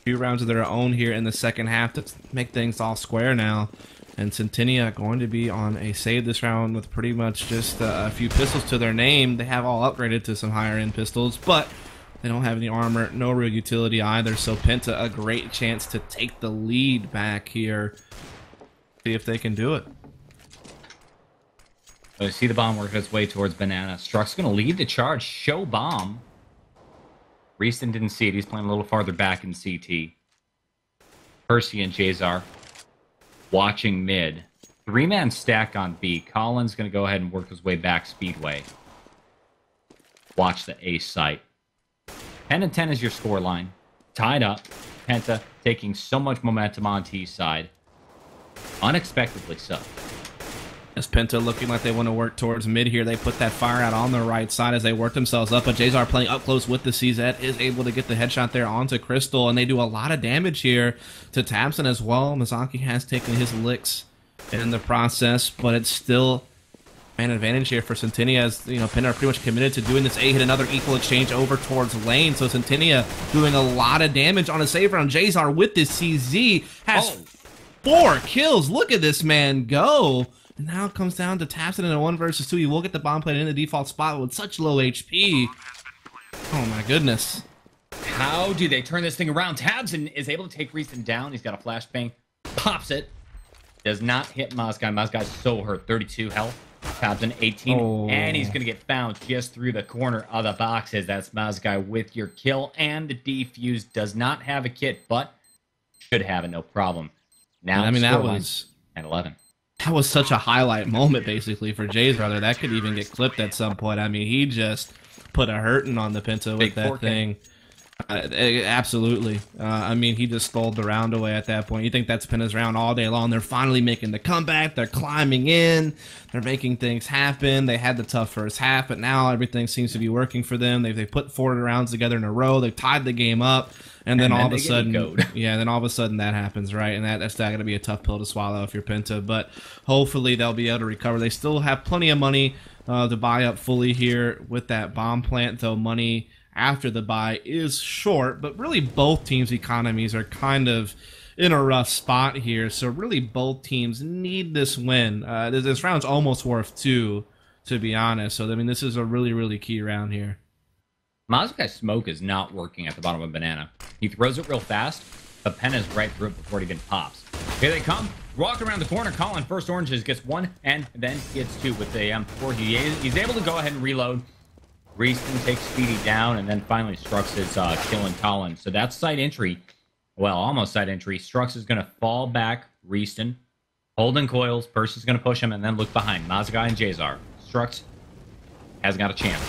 [SPEAKER 1] Few rounds of their own here in the second half to make things all square now. And Sententia going to be on a save this round with pretty much just a few pistols to their name. They have all upgraded to some higher end pistols, but they don't have any armor, no real utility either. So Penta, a great chance to take the lead back here. See if they can do it.
[SPEAKER 2] So you see the bomb working its way towards Banana. Struck's going to lead the charge, show bomb. Reeston didn't see it. He's playing a little farther back in CT. Percy and Jazar watching mid. 3-man stack on B. Colin's going to go ahead and work his way back Speedway. Watch the A site. 10-10 is your score line. Tied up. Penta taking so much momentum on T side. Unexpectedly so.
[SPEAKER 1] As Penta looking like they want to work towards mid here, they put that fire out on the right side as they work themselves up, but Jazar playing up close with the CZ is able to get the headshot there onto Crystal, and they do a lot of damage here to Tabson as well. Mizaki has taken his licks in the process, but it's still an advantage here for Sententia, as you know, Penta are pretty much committed to doing this A, hit another equal exchange over towards lane, so Sententia doing a lot of damage on a save round. Jazar with this CZ has 4 kills. Look at this man go. And now it comes down to Tabson in a 1 versus 2. He will get the bomb played in the default spot with such low HP. Oh my goodness.
[SPEAKER 2] How do they turn this thing around? Tabson is able to take Reeston down. He's got a flashbang. Pops it. Does not hit Mozgai. Mozgai's so hurt. 32 health. Tabs 18.
[SPEAKER 1] Oh.
[SPEAKER 2] And he's going to get found just through the corner of the boxes. That's Mozgai with your kill. And the defuse does not have a kit, but should have it, no problem. Now,
[SPEAKER 1] I mean, that was
[SPEAKER 2] at 11.
[SPEAKER 1] That was such a highlight moment, basically, for Jay's brother. That could even get clipped at some point. I mean, he just put a hurting on the Penta with that thing. Absolutely. I mean, he just stole the round away at that point. You think that's Penta's round all day long. They're finally making the comeback. They're climbing in. They're making things happen. They had the tough first half, but now everything seems to be working for them. They put 4 rounds together in a row. They tied the game up. And then all of a sudden, then all of a sudden that happens, right? And that's not going to be a tough pill to swallow if you're Penta. But hopefully they'll be able to recover. They still have plenty of money to buy up fully here with that bomb plant, though money after the buy is short. But really both teams' economies are kind of in a rough spot here. So really both teams need this win. This round's almost worth 2, to be honest. So, I mean, this is a really, really key round here.
[SPEAKER 2] Mozgai's smoke is not working at the bottom of Banana. He throws it real fast, but Penna's right through it before it even pops. Here they come. Walk around the corner. Colin first oranges gets 1 and then gets 2 with the M4. He's able to go ahead and reload. Reaston takes Speedy down and then finally Strux is killing Colin. So that's side entry. Well, almost side entry. Strux is going to fall back. Reaston holding coils. Percy's going to push him and then look behind. Mozgai and Jazar. Strux hasn't got a chance.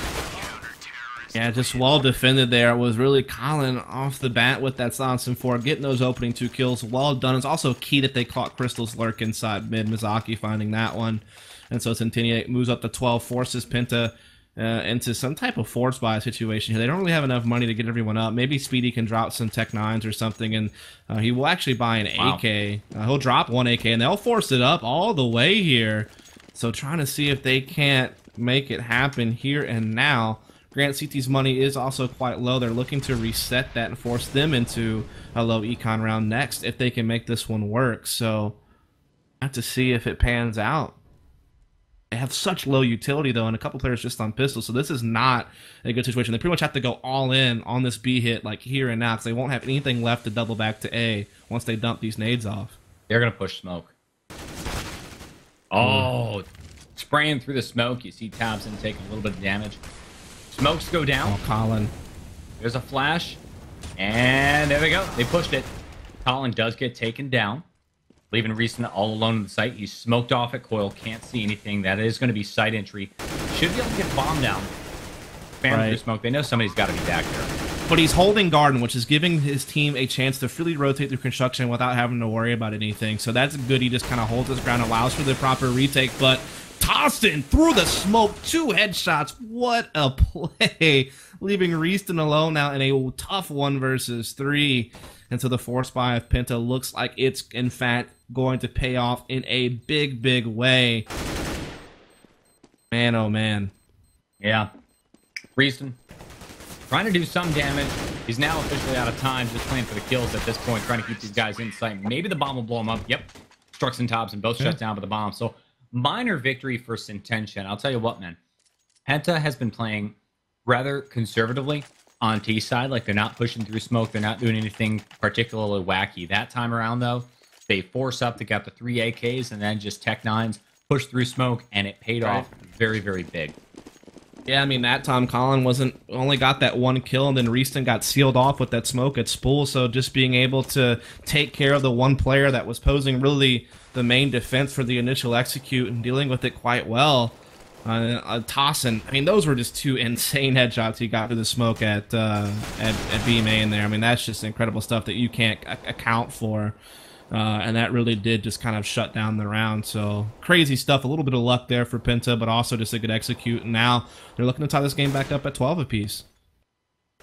[SPEAKER 1] Yeah, just well defended there. It was really Colin off the bat with that Silencer 4, getting those opening 2 kills. Well done. It's also key that they caught Crystal's lurk inside mid. Mizaki finding that one. And so Sententia moves up to 12, forces Penta into some type of force buy situation here. They don't really have enough money to get everyone up. Maybe Speedy can drop some Tech 9s or something, and he will actually buy an AK. He'll drop 1 AK, and they'll force it up all the way here. So trying to see if they can't make it happen here and now. Grant CT's money is also quite low. They're looking to reset that and force them into a low econ round next if they can make this one work. So I have to see if it pans out. They have such low utility, though, and a couple players just on pistols, so this is not a good situation. They pretty much have to go all in on this B hit, like here and now, because they won't have anything left to double back to A once they dump these nades off.
[SPEAKER 2] They're going to push smoke. Oh, spraying through the smoke. You see Thompson taking a little bit of damage. Smokes go down.
[SPEAKER 1] Oh, Colin.
[SPEAKER 2] There's a flash. And there they go. They pushed it. Colin does get taken down, leaving Reason all alone in the site. He's smoked off at coil. Can't see anything. That is going to be site entry. Should be able to get bombed down. Spam through smoke. They know somebody's got to be back there.
[SPEAKER 1] But he's holding garden, which is giving his team a chance to freely rotate through construction without having to worry about anything. So that's good. He just kind of holds his ground, allows for the proper retake. But Tostin through the smoke, 2 headshots. What a play. Leaving Reaston alone now in a tough 1 versus 3. And so the force buy of Penta looks like it's, in fact, going to pay off in a big, big way. Man, oh man.
[SPEAKER 2] Yeah. Reaston trying to do some damage. He's now officially out of time, just playing for the kills at this point, trying to keep these guys in sight. Maybe the bomb will blow him up. Yep. Strux and Thompson both shut down by the bomb. So minor victory for Sententia. And I'll tell you what, man. Penta has been playing rather conservatively on T side. Like, they're not pushing through smoke. They're not doing anything particularly wacky. That time around, though, they force up. They got the 3 AKs and then just Tech 9s, push through smoke, and it paid off very, very big.
[SPEAKER 1] Yeah, I mean, that time Colin only got that 1 kill, and then Reaston got sealed off with that smoke at Spool, so just being able to take care of the 1 player that was posing really the main defense for the initial execute and dealing with it quite well. Tossin, I mean, those were just 2 insane headshots he got through the smoke at B main there. I mean, that's just incredible stuff that you can't account for. And that really did just kind of shut down the round. So crazy stuff. A little bit of luck there for Penta, but also just a good execute. And now they're looking to tie this game back up at 12 apiece.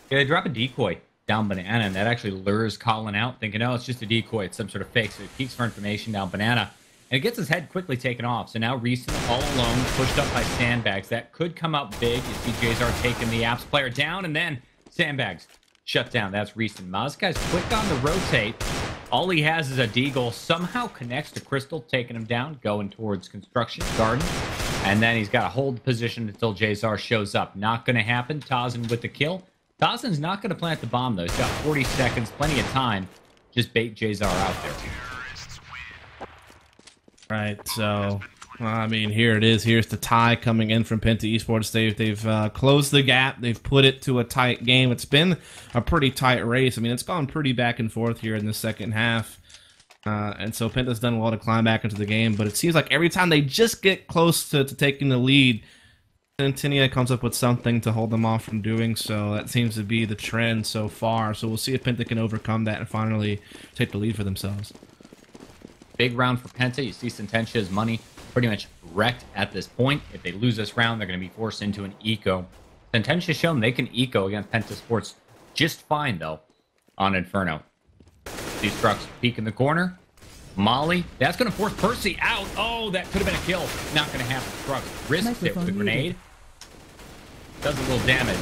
[SPEAKER 2] Yeah, they drop a decoy down Banana, and that actually lures Colin out, thinking, oh, it's just a decoy. It's some sort of fake. So he peeks for information down Banana, and it gets his head quickly taken off. So now Reason all alone, pushed up by Sandbags. That could come out big. You see Jazar taking the Apps player down, and then Sandbags shut down. That's Reason. Mozgai's quick on the rotate. All he has is a deagle, somehow connects to Crystal, taking him down, going towards Construction Garden. And then he's got to hold the position until Jazar shows up. Not going to happen. Tazen with the kill. Tazen's not going to plant the bomb, though. He's got 40 seconds, plenty of time. Just bait Jazar out there.
[SPEAKER 1] Right, so, I mean, here it is. Here's the tie coming in from Penta Esports. They've closed the gap. They've put it to a tight game. It's been a pretty tight race. I mean, it's gone pretty back and forth here in the second half. And so Penta's done well to climb back into the game, but it seems like every time they just get close to taking the lead, Sententia comes up with something to hold them off from doing so. That seems to be the trend so far. So we'll see if Penta can overcome that and finally take the lead for themselves.
[SPEAKER 2] Big round for Penta. You see Sententia's money pretty much wrecked at this point. If they lose this round, they're going to be forced into an eco. Sententia's shown they can eco against Penta Sports just fine, though, on Inferno. See Strux peek in the corner. Molly, that's going to force Percy out. Oh, that could have been a kill. Not going to happen. Strux risks it with a grenade. Does a little damage.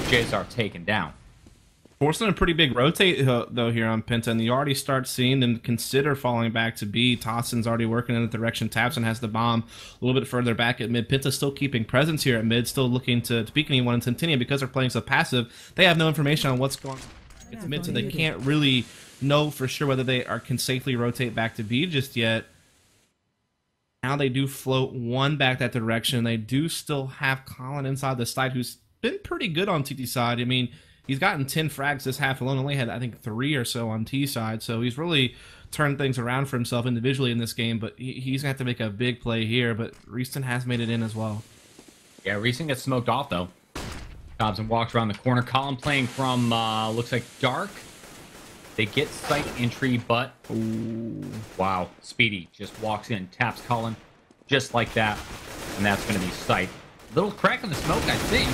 [SPEAKER 2] Jazar taken down.
[SPEAKER 1] Forcing a pretty big rotate, though, here on Penta, and you already start seeing them consider falling back to B. Tossin's already working in the direction. Tapson has the bomb a little bit further back at mid. Penta's still keeping presence here at mid, still looking to peek anyone in Sententia. Because they're playing so passive, they have no information on what's going on. It's mid, so they can't really know for sure whether they can safely rotate back to B just yet. Now they do float one back that direction. They do still have Colin inside the side, who's been pretty good on TT side. I mean, he's gotten 10 frags this half alone. Only had, I think, 3 or so on T side. So he's really turned things around for himself individually in this game. But he's going to have to make a big play here. But Reeston has made it in as well.
[SPEAKER 2] Yeah, Reeston gets smoked off, though. Dobson walks around the corner. Colin playing from, looks like Dark. They get site entry, but... Ooh, wow. Speedy just walks in, taps Colin just like that. And that's going to be site. Little crack in the smoke, I think.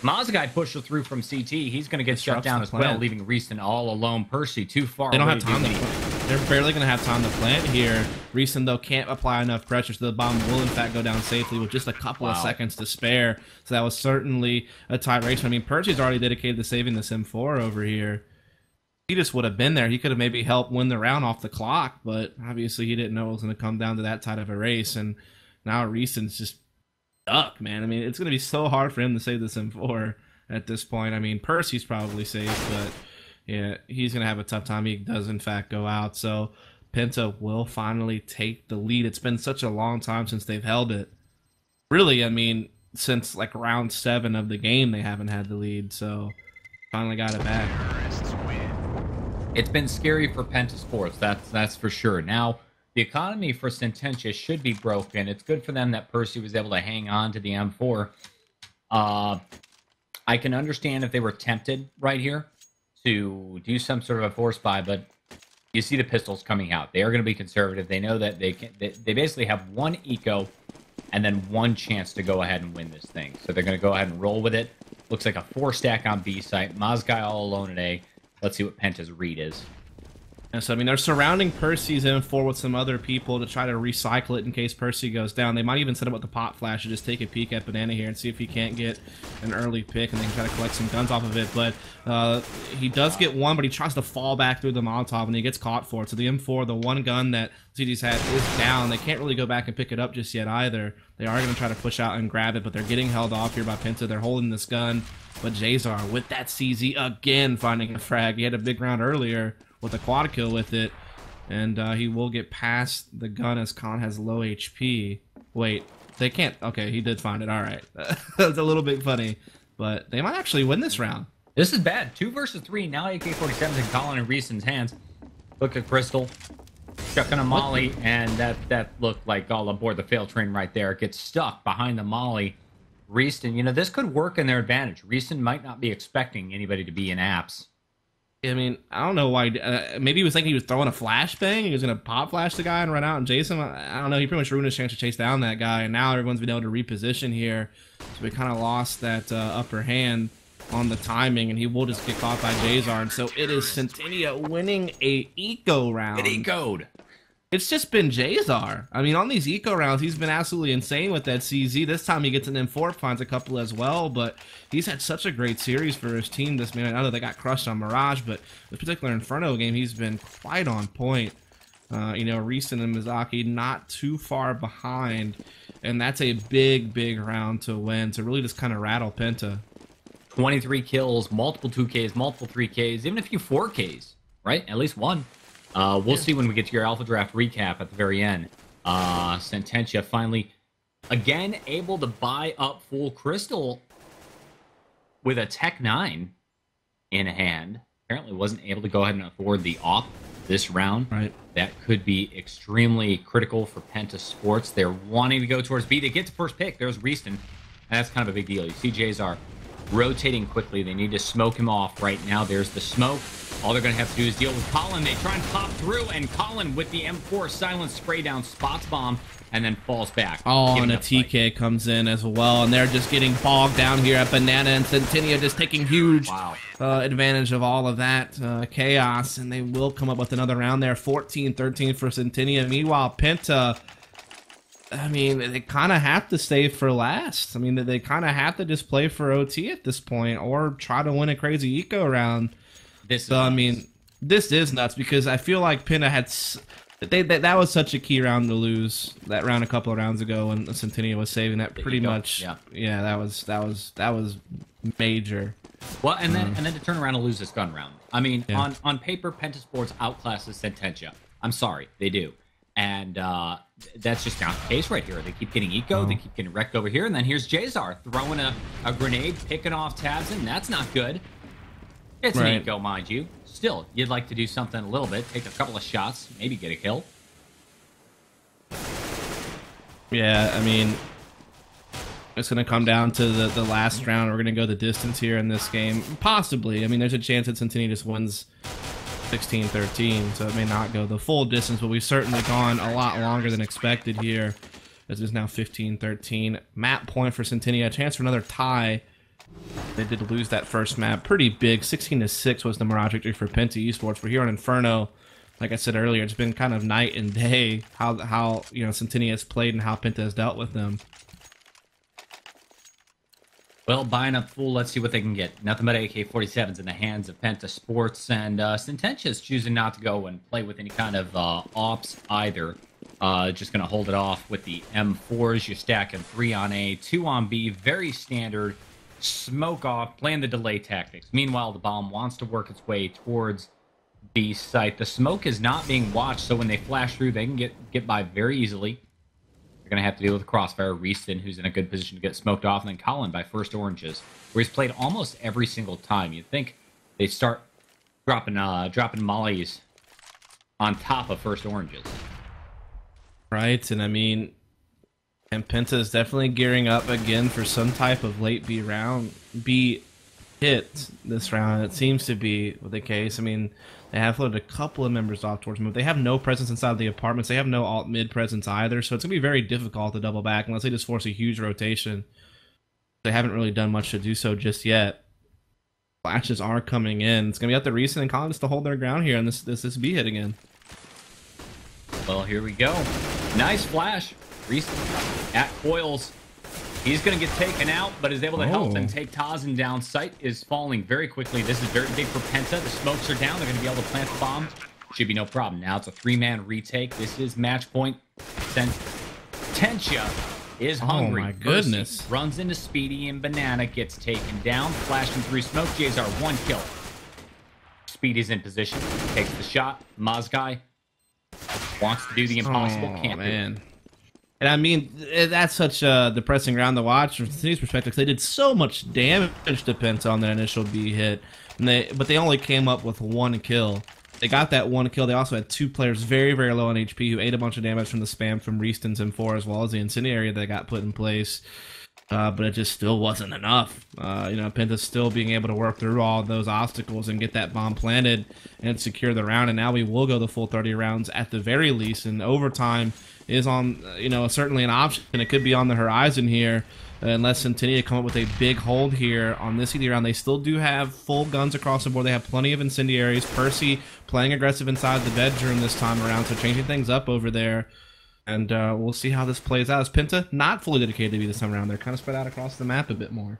[SPEAKER 2] Mazagai pushed through from CT. He's going to get shut down as well, leaving Reeston all alone. Percy too far.
[SPEAKER 1] They don't have time to plant. They're barely going to have time to plant here. Reeston, though, can't apply enough pressure, so the bomb will, in fact, go down safely with just a couple of seconds to spare. So that was certainly a tight race. I mean, Percy's already dedicated to saving this M4 over here. He just would have been there. He could have maybe helped win the round off the clock, but obviously he didn't know it was going to come down to that tight of a race. And now Reeston's just stuck, man. I mean, it's going to be so hard for him to save this M4 at this point. I mean, Percy's probably safe, but yeah, he's going to have a tough time. He does, in fact, go out. So Penta will finally take the lead. It's been such a long time since they've held it. Really, I mean, since like round 7 of the game, they haven't had the lead. So finally got it back.
[SPEAKER 2] It's been scary for Penta Sports, that's for sure. Now, the economy for Sententia should be broken. It's good for them that Percy was able to hang on to the M4. I can understand if they were tempted right here to do some sort of a force buy, but you see the pistols coming out. They are going to be conservative. They know that they basically have one eco and then one chance to go ahead and win this thing. So they're going to go ahead and roll with it. Looks like a 4-stack on B site. Mazguy all alone at A. Let's see what Penta's read is.
[SPEAKER 1] And so, I mean, they're surrounding Percy's M4 with some other people to try to recycle it in case Percy goes down. They might even set up with the pop flash and just take a peek at Banana here and see if he can't get an early pick, and they can try to collect some guns off of it. But he does get one, but he tries to fall back through the Molotov, and he gets caught for it. So the M4, the one gun that CT's had, is down. They can't really go back and pick it up just yet either. They are going to try to push out and grab it, but they're getting held off here by Penta. They're holding this gun. But Jazar, with that CZ, again finding a frag. He had a big round earlier with a quad kill with it, and he will get past the gun as Khan has low HP. Wait, they can't. Okay, he did find it. All right. That's a little bit funny, but they might actually win this round.
[SPEAKER 2] This is bad. 2 versus 3. Now AK-47s in Colin and Reeson's hands. Look at Crystal. Chucking a molly, and that looked like all aboard the fail train right there. It gets stuck behind the molly. Reeston, you know, this could work in their advantage. Reeston might not be expecting anybody to be in apps.
[SPEAKER 1] I mean, I don't know why. Maybe he was thinking he was throwing a flashbang. He was going to pop flash the guy and run out and chase him. I don't know. He pretty much ruined his chance to chase down that guy. And now everyone's been able to reposition here. So we kind of lost that upper hand on the timing. And he will just get caught by Jazar. And so it is Sententia winning a eco round.
[SPEAKER 2] It ecoed.
[SPEAKER 1] It's just been Jazar. I mean, on these eco rounds, he's been absolutely insane with that CZ. This time he gets an M4, finds a couple as well, but he's had such a great series for his team this man. I know they got crushed on Mirage, but this particular Inferno game, he's been quite on point. You know, Reeston and Mizaki not too far behind, and that's a big, big round to win, to really just kind of rattle Penta.
[SPEAKER 2] 23 kills, multiple 2Ks, multiple 3Ks, even a few 4Ks, right? At least one. We'll see when we get to your Alpha Draft recap at the very end. Sententia finally, again, able to buy up full Crystal with a Tech 9 in hand. Apparently wasn't able to go ahead and afford the op this round.
[SPEAKER 1] Right.
[SPEAKER 2] That could be extremely critical for Penta Sports. They're wanting to go towards B. They get to first pick. There's Reeston. And that's kind of a big deal. You see Jazar rotating quickly. They need to smoke him off right now. There's the smoke. All they're going to have to do is deal with Colin. They try and pop through, and Colin with the M4 silence spray down, spots bomb, and then falls back.
[SPEAKER 1] Oh, and a TK comes in as well, and they're just getting bogged down here at Banana, and Sententia just taking huge advantage of all of that chaos, and they will come up with another round there. 14-13 for Sententia. Meanwhile, Penta, I mean, they kind of have to stay for last. I mean, they kind of have to just play for OT at this point, or try to win a crazy eco round. I mean, this is nuts, because I feel like Penta had... That was such a key round to lose. That round a couple of rounds ago when Sententia was saving that pretty much. Yeah, that was major.
[SPEAKER 2] Well, and then to turn around and lose this gun round. I mean, on paper, Penta Sports outclasses Sententia. I'm sorry, they do. And that's just not the case right here. They keep getting eco, they keep getting wrecked over here, and then here's Jazar throwing a grenade, picking off tabs, and that's not good. It's an eco, mind you. Still, you'd like to do something a little bit, take a couple of shots, maybe get a kill.
[SPEAKER 1] Yeah, I mean, it's going to come down to the last round. We're going to go the distance here in this game. Possibly. I mean, there's a chance that Sententia just wins 16-13, so it may not go the full distance, but we've certainly gone a lot longer than expected here. This is now 15-13. Map point for Sententia, a chance for another tie. They did lose that first map pretty big. 16-6 was the Mirage victory for Penta Esports. We're here on Inferno. Like I said earlier, it's been kind of night and day how Sententia has played and how Penta has dealt with them.
[SPEAKER 2] Well, buying up full, let's see what they can get. Nothing but AK-47s in the hands of Penta Sports, and Sententia is choosing not to go and play with any kind of ops either. Just going to hold it off with the M4s. You're stacking 3 on A, 2 on B, very standard. Smoke off, playing the delay tactics. Meanwhile, the bomb wants to work its way towards B site. The smoke is not being watched, so when they flash through, they can get by very easily. They're going to have to deal with the crossfire. Reeston, who's in a good position to get smoked off, and then Colin by first oranges, where he's played almost every single time. You'd think they start dropping mollies on top of first oranges.
[SPEAKER 1] Right, and I mean... And Penta is definitely gearing up again for some type of late B hit this round. It seems to be the case. I mean, they have floated a couple of members off towards move. They have no presence inside the apartments. They have no alt mid presence either, so it's going to be very difficult to double back unless they just force a huge rotation. They haven't really done much to do so just yet. Flashes are coming in. It's going to be up to Reeston and Collins to hold their ground here on this B hit again.
[SPEAKER 2] Well, here we go. Nice flash. Reeston at coils. He's going to get taken out, but is able to help and take Tazen down. Sight is falling very quickly. This is very big for Penta. The smokes are down. They're going to be able to plant the bomb. Should be no problem. Now it's a 3-man retake. This is match point. Sententia is hungry.
[SPEAKER 1] Oh my goodness.
[SPEAKER 2] Percy runs into Speedy and Banana. Gets taken down. Flashing through smoke. Jazar 1 kill. Speedy's in position. Takes the shot. Mazgai wants to do the impossible. Can't do it.
[SPEAKER 1] And I mean, that's such a depressing round to watch from City's perspective. They did so much damage to Penta on that initial B hit, but they only came up with 1 kill. They got that 1 kill. They also had 2 players very, very low on HP who ate a bunch of damage from the spam from Reeston's M4 as well as the incendiary that got put in place. But it just still wasn't enough. Penta's still being able to work through all those obstacles and get that bomb planted and secure the round. And now we will go the full 30 rounds at the very least. And overtime is on, certainly an option. It could be on the horizon here unless Sententia come up with a big hold here on this ED round. They still do have full guns across the board. They have plenty of incendiaries. Percy playing aggressive inside the bedroom this time around, so changing things up over there. And we'll see how this plays out. As Penta not fully dedicated to be this time around. They're kind of spread out across the map a bit more.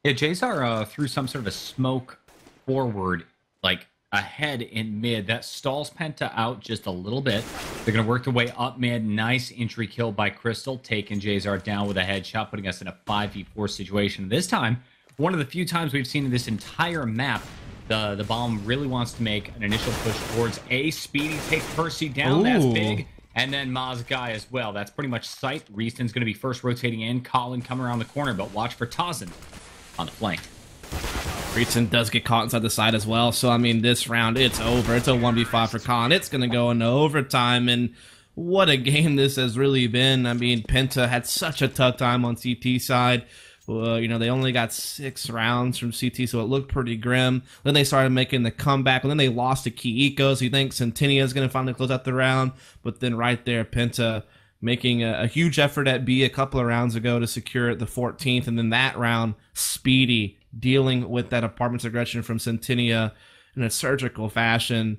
[SPEAKER 2] Yeah, Jazar threw some sort of a smoke forward, like ahead in mid. That stalls Penta out just a little bit. They're going to work their way up mid. Nice entry kill by Crystal, taking Jazar down with a headshot, putting us in a 5v4 situation. This time, one of the few times we've seen in this entire map, the bomb really wants to make an initial push towards A. Speedy takes Percy down. Ooh. That's big. And then Mazgai as well. That's pretty much sight. Reason's going to be first rotating in. Colin coming around the corner, but watch for Tazen on the flank.
[SPEAKER 1] Reason does get caught inside the side as well. So, I mean, this round, it's over. It's a 1v5 for Colin. It's going to go into overtime. And what a game this has really been. I mean, Penta had such a tough time on CT side. You know, they only got 6 rounds from CT, so it looked pretty grim. Then they started making the comeback, and then they lost to key eco, so you think Sententia is going to finally close out the round. But then right there, Penta making a huge effort at B a couple of rounds ago to secure the 14th, and then that round, Speedy dealing with that apartments aggression from Sententia in a surgical fashion.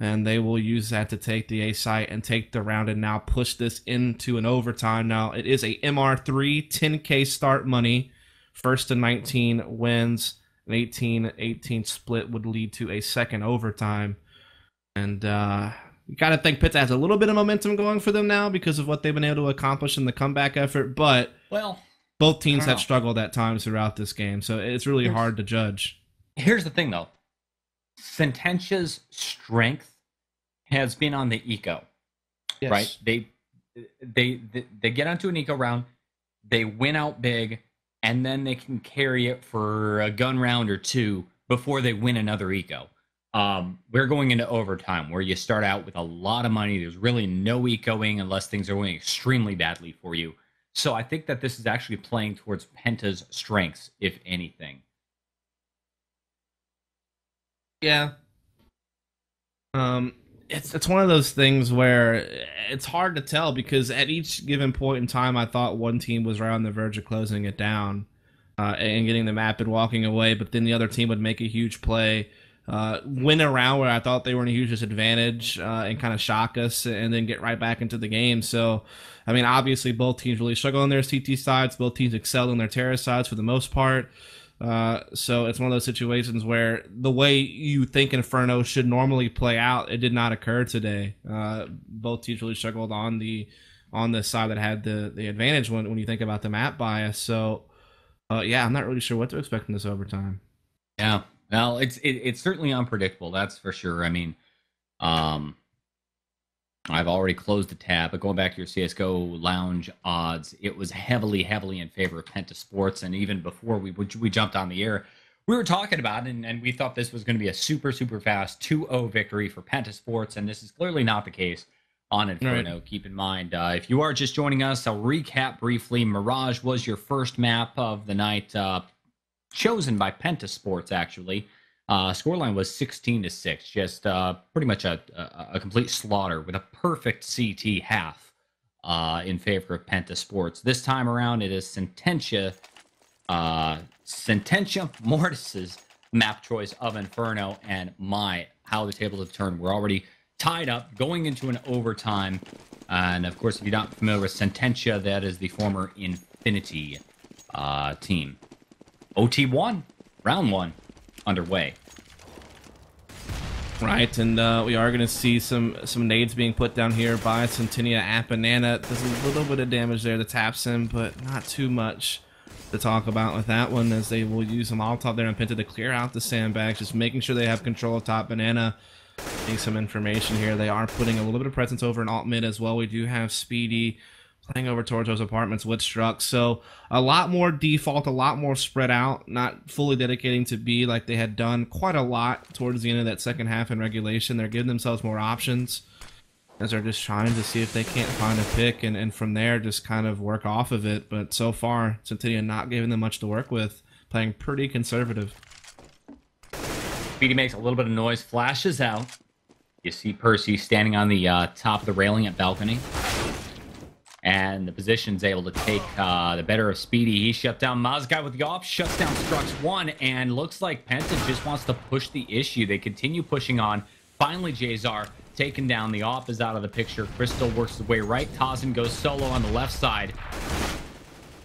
[SPEAKER 1] And they will use that to take the A site and take the round and now push this into an overtime. Now, it is a MR3, 10K start money. First to 19 wins. An 18-18 split would lead to a second overtime. And you got to think Penta has a little bit of momentum going for them now because of what they've been able to accomplish in the comeback effort. But both teams have struggled at times throughout this game. So it's really hard to judge.
[SPEAKER 2] Here's the thing, though. Sententia's strength has been on the eco, right? They get onto an eco round, they win out big, and then they can carry it for a gun round or two before they win another eco. We're going into overtime where you start out with a lot of money. There's really no ecoing unless things are going extremely badly for you. So I think that this is actually playing towards Penta's strengths, if anything.
[SPEAKER 1] Yeah. It's one of those things where it's hard to tell because at each given point in time, I thought one team was right on the verge of closing it down and getting the map and walking away, but then the other team would make a huge play, win a round where I thought they were in a huge disadvantage and kind of shock us and then get right back into the game. So, I mean, obviously both teams really struggle on their CT sides. Both teams excelled on their terrace sides for the most part. So it's one of those situations where the way you think Inferno should normally play out, it did not occur today. Both teams really struggled on the side that had the advantage when you think about the map bias. So, yeah, I'm not really sure what to expect in this overtime.
[SPEAKER 2] Yeah, well, it's certainly unpredictable, that's for sure. I mean, I've already closed the tab, but going back to your CSGO lounge odds, it was heavily in favor of Penta Sports. And even before we jumped on the air, we were talking about it, and we thought this was going to be a super fast 2-0 victory for Penta Sports. And this is clearly not the case on Inferno. Right. Keep in mind, if you are just joining us, I'll recap briefly. Mirage was your first map of the night, chosen by Penta Sports, actually. Scoreline was 16-6, just pretty much a complete slaughter with a perfect CT half in favor of Penta Sports. This time around, it is Sententia Mortis's map choice of Inferno, and how the tables have turned. We're already tied up, going into an overtime, and of course, if you're not familiar with Sententia, that is the former Infinity team. OT1, round 1. Underway.
[SPEAKER 1] Right, and we are going to see some nades being put down here by Sententia at Banana. Does a little bit of damage there to Tapsim, but not too much to talk about with that one, as they will use a Molotov there on Penta to clear out the sandbags, just making sure they have control of top Banana. Getting some information here. They are putting a little bit of presence over in alt mid as well. We do have Speedy playing over towards those apartments with Struck. So a lot more default, a lot more spread out, not fully dedicating to B like they had done quite a lot towards the end of that second half in regulation. They're giving themselves more options as they're just trying to see if they can't find a pick and from there just kind of work off of it. But so far, Sententia not giving them much to work with, playing pretty conservative.
[SPEAKER 2] Speedy makes a little bit of noise, flashes out. You see Percy standing on the top of the railing at balcony. And the position's able to take the better of Speedy. He shut down Mazgai with the off, shuts down Strux 1, and looks like Penta just wants to push the issue. They continue pushing on. Finally, Jazar taken down. The off is out of the picture. Crystal works his way right. Tazen goes solo on the left side.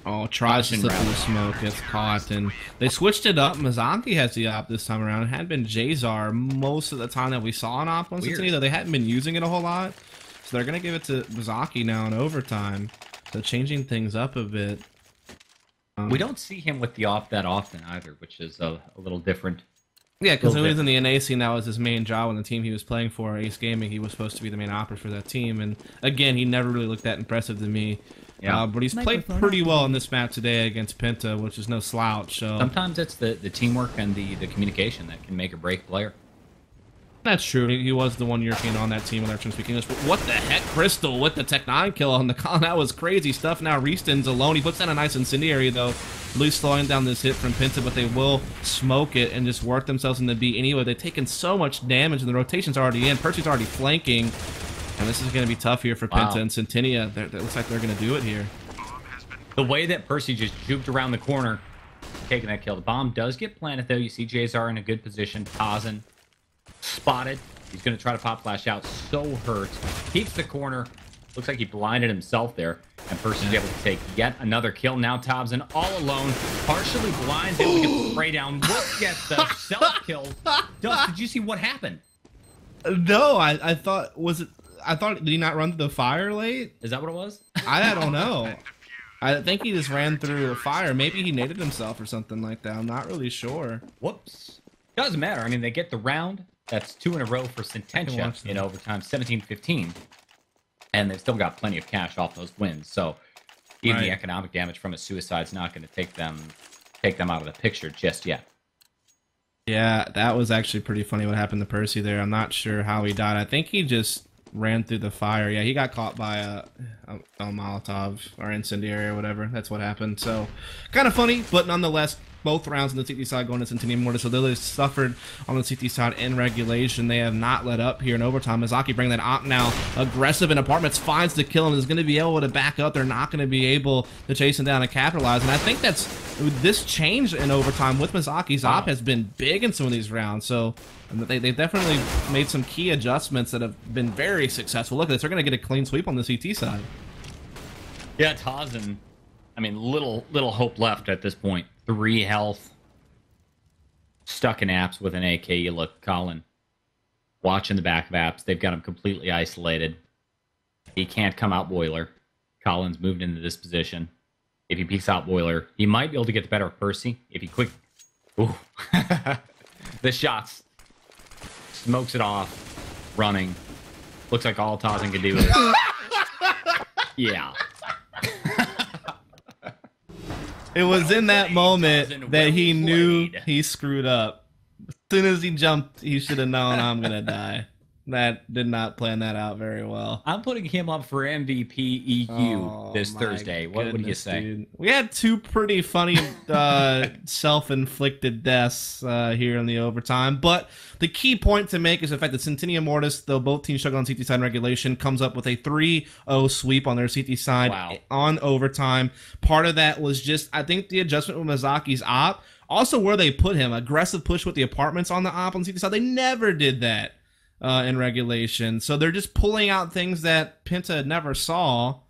[SPEAKER 1] Oh, tries to slip through the smoke, gets caught, and they switched it up. Mizaki has the op this time around. It had been Jazar most of the time that we saw an op on Sententia, though they hadn't been using it a whole lot. So they're going to give it to Mizaki now in overtime. So changing things up a bit.
[SPEAKER 2] We don't see him with the off that often either, which is a little different
[SPEAKER 1] Yeah, because when he was in
[SPEAKER 2] different.
[SPEAKER 1] the NA scene, that was his main job on the team he was playing for, Ace Gaming. He was supposed to be the main operator for that team, and again, he never really looked that impressive to me.
[SPEAKER 2] Yeah.
[SPEAKER 1] But he's played pretty well on this map today against Penta, which is no slouch. So
[SPEAKER 2] Sometimes it's the teamwork and the communication that can make or break a player.
[SPEAKER 1] that's true. He was the one European on that team when they're trying to speak English. But what the heck, Crystal with the Tech 9 kill on the con? That was crazy stuff. Now Reaston's alone. He puts down a nice incendiary, though. At least slowing down this hit from Penta, but they will smoke it and just work themselves in the B anyway. They've taken so much damage, and the rotation's already in. Percy's already flanking, and this is going to be tough here for Penta and Sententia. It looks like they're going to do it here.
[SPEAKER 2] The way that Percy just juked around the corner, taking that kill. The bomb does get planted, though. You see JZR in a good position. Tazen spotted. He's going to try to pop flash out. So hurt. Keeps the corner. Looks like he blinded himself there. And Percy's able to take yet another kill. Now Tazen all alone. Partially blind. Able to get the spray down. Look at the self-kill. Dust, did you see what happened?
[SPEAKER 1] No, I thought, did he not run through the fire late?
[SPEAKER 2] Is that what it was?
[SPEAKER 1] I don't know. I think he just ran through a fire. Maybe he naded himself or something like that. I'm not really sure.
[SPEAKER 2] Whoops. Doesn't matter. I mean, they get the round. That's 2 in a row for Sententia in overtime, 17-15. And they've still got plenty of cash off those wins. So even the economic damage from a suicide's not going to take them out of the picture just yet.
[SPEAKER 1] Yeah, that was actually pretty funny what happened to Percy there. I'm not sure how he died. I think he just ran through the fire. Yeah, he got caught by a Molotov or incendiary or whatever. That's what happened. So kind of funny, but nonetheless, both rounds on the CT side going to Sententia Mortis. So they suffered on the CT side in regulation. They have not let up here in overtime. Mizaki bringing that op now. Aggressive in apartments, finds the kill and is going to be able to back up. They're not going to be able to chase him down and capitalize. And I think this change in overtime with Mizaki's op has been big in some of these rounds. So they've definitely made some key adjustments that have been very successful. Look at this. They're going to get a clean sweep on the CT side.
[SPEAKER 2] Yeah, Tazen. I mean, little hope left at this point. 3 health. Stuck in apps with an AK. You look, Colin. Watching the back of apps. They've got him completely isolated. He can't come out boiler. Colin's moved into this position. If he peeks out boiler, he might be able to get the better of Percy. If he quick... Ooh. The shots. Smokes it off. Running. Looks like all Tazen can do is... Yeah.
[SPEAKER 1] It was in that moment that he knew he screwed up. As soon as he jumped, he should have known I'm going to die. That did not plan that out very well.
[SPEAKER 2] I'm putting him up for MVP EQ this Thursday. What do you say?
[SPEAKER 1] Dude. We had 2 pretty funny self-inflicted deaths here in the overtime. But the key point to make is the fact that Sententia Mortis, though both teams struggle on CT side in regulation, comes up with a 3-0 sweep on their CT side on overtime. Part of that was just, I think, the adjustment with Mizaki's op. Also, where they put him, aggressive push with the apartments on the op on the CT side. They never did that in regulation. So they're just pulling out things that Penta never saw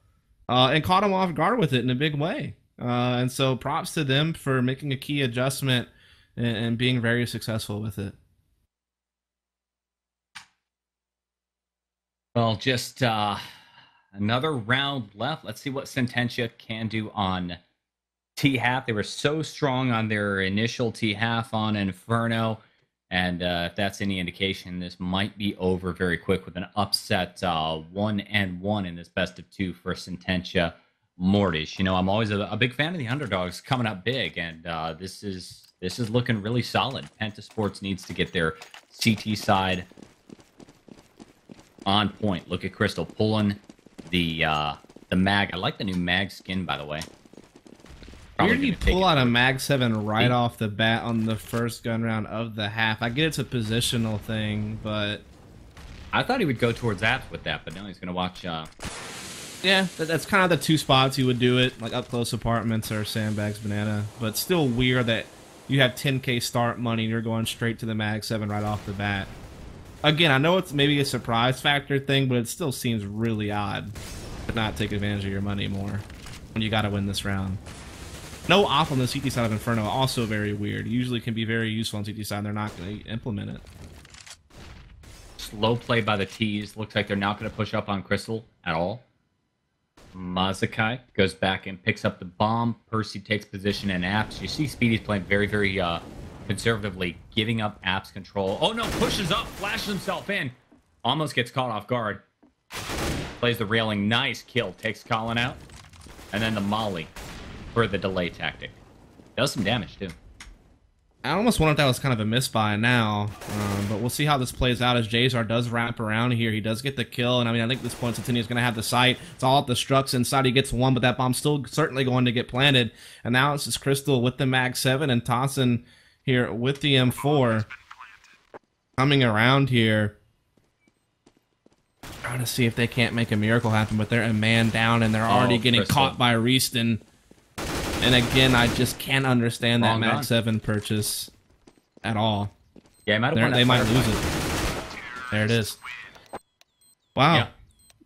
[SPEAKER 1] and caught him off guard with it in a big way. And so props to them for making a key adjustment and being very successful with it.
[SPEAKER 2] Well, just another round left. Let's see what Sententia can do on T-Half. They were so strong on their initial T-Half on Inferno. And if that's any indication, this might be over very quick with an upset 1-1 in this best of 2 for Sententia Mortis. You know, I'm always a big fan of the underdogs coming up big, and this is looking really solid. Penta Sports needs to get their CT side on point. Look at Crystal pulling the mag. I like the new mag skin, by the way.
[SPEAKER 1] Weird you pull out a Mag 7 right off the bat on the first gun round of the half. I get it's a positional thing, but...
[SPEAKER 2] I thought he would go towards apps with that, but now he's going to watch...
[SPEAKER 1] Yeah, that's kind of the 2 spots he would do it, like up close apartments or sandbags banana. But still weird that you have 10k start money and you're going straight to the Mag 7 right off the bat. Again, I know it's maybe a surprise factor thing, but it still seems really odd to not take advantage of your money more when you got to win this round. No off on the CT side of Inferno, also very weird. Usually can be very useful on CT side, and they're not going to implement it.
[SPEAKER 2] Slow play by the T's. Looks like they're not going to push up on Crystal at all. Mazakai goes back and picks up the bomb. Percy takes position in apps. You see Speedy's playing very, very conservatively giving up apps control. Oh no, pushes up, flashes himself in. Almost gets caught off guard. Plays the railing, nice kill. Takes Colin out. And then the molly for the delay tactic. Does some damage too.
[SPEAKER 1] I almost wonder if that was kind of a misbuy now, but we'll see how this plays out as Jazar does wrap around here. He does get the kill, and I mean, I think at this point Sententia is going to have the sight. It's all up the Strux inside. He gets one, but that bomb's still certainly going to get planted. And now it's just Crystal with the Mag 7 and Tossin here with the M4 coming around here. Trying to see if they can't make a miracle happen, but they're a man down, and they're already getting caught by Reeston. And again, I just can't understand that Mag 7 purchase at all.
[SPEAKER 2] Yeah,
[SPEAKER 1] they might lose it. There it is. Wow. Yeah.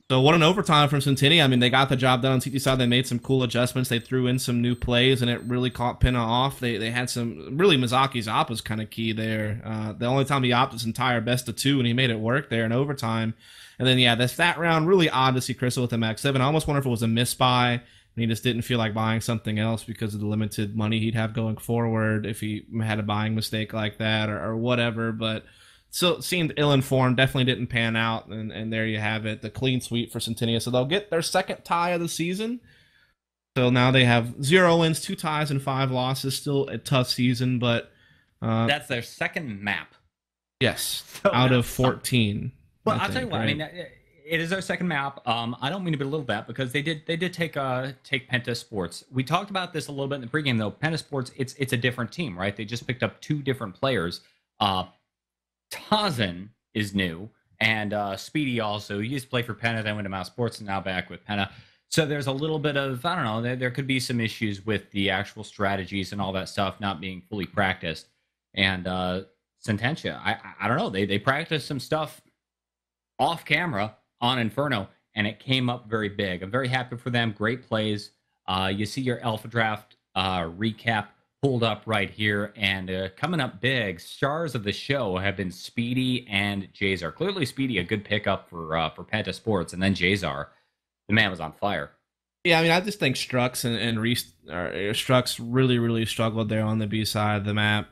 [SPEAKER 1] So what an overtime from Sententia. I mean, they got the job done on CT side. They made some cool adjustments. They threw in some new plays, and it really caught Penta off. They had some... Really, Mizaki's op was kind of key there. The only time he opted his entire best of 2, and he made it work there in overtime. And then, yeah, that round, really odd to see Crystal with the Mag 7. I almost wonder if it was a misbuy. And he just didn't feel like buying something else because of the limited money he'd have going forward if he had a buying mistake like that or whatever. But still seemed ill-informed, definitely didn't pan out. And there you have it, the clean sweep for Sententia. So they'll get their second tie of the season. So now they have 0 wins, 2 ties, and 5 losses. Still a tough season, but...
[SPEAKER 2] that's their second map.
[SPEAKER 1] Yes, so out of 14.
[SPEAKER 2] Well, I'll tell you what, right? I mean... It is our second map. I don't mean to belittle that because they did take Penta Sports. We talked about this a little bit in the pregame though. Penta Sports, it's a different team, right? They just picked up 2 different players. Tazen is new, and Speedy also. He used to play for Penta, then went to Mouse Sports, and now back with Penta. So there's a little bit of, I don't know, there could be some issues with the actual strategies and all that stuff not being fully practiced. And Sententia, I don't know, they practiced some stuff off camera on Inferno, and it came up very big. I'm very happy for them. Great plays. You see your Alpha Draft recap pulled up right here, and coming up big, stars of the show have been Speedy and Jazar. Clearly, Speedy a good pickup for Penta Sports, and then Jazar, the man was on fire.
[SPEAKER 1] Yeah, I mean, I just think Strux and Strux really struggled there on the B side of the map.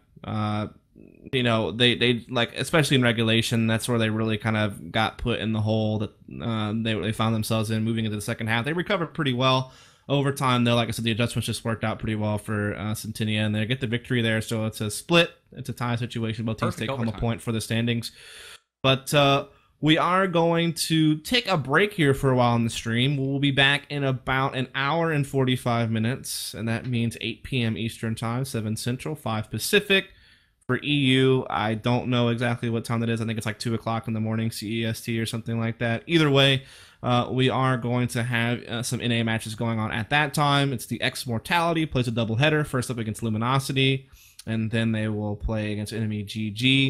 [SPEAKER 1] You know, they like, especially in regulation, that's where they really kind of got put in the hole that they found themselves in moving into the second half. They recovered pretty well over time, though. Like I said, the adjustments just worked out pretty well for Sententia, and they get the victory there. So it's a split, it's a tie situation. Both teams take home a point for the standings. But we are going to take a break here for a while in the stream. We'll be back in about an hour and 45 minutes, and that means 8 p.m. Eastern Time, 7 Central, 5 Pacific. For EU, I don't know exactly what time that is. I think it's like 2 o'clock in the morning, CEST or something like that. Either way, we are going to have some NA matches going on at that time. It's the X Mortality, plays a doubleheader, first up against Luminosity, and then they will play against enemy GG.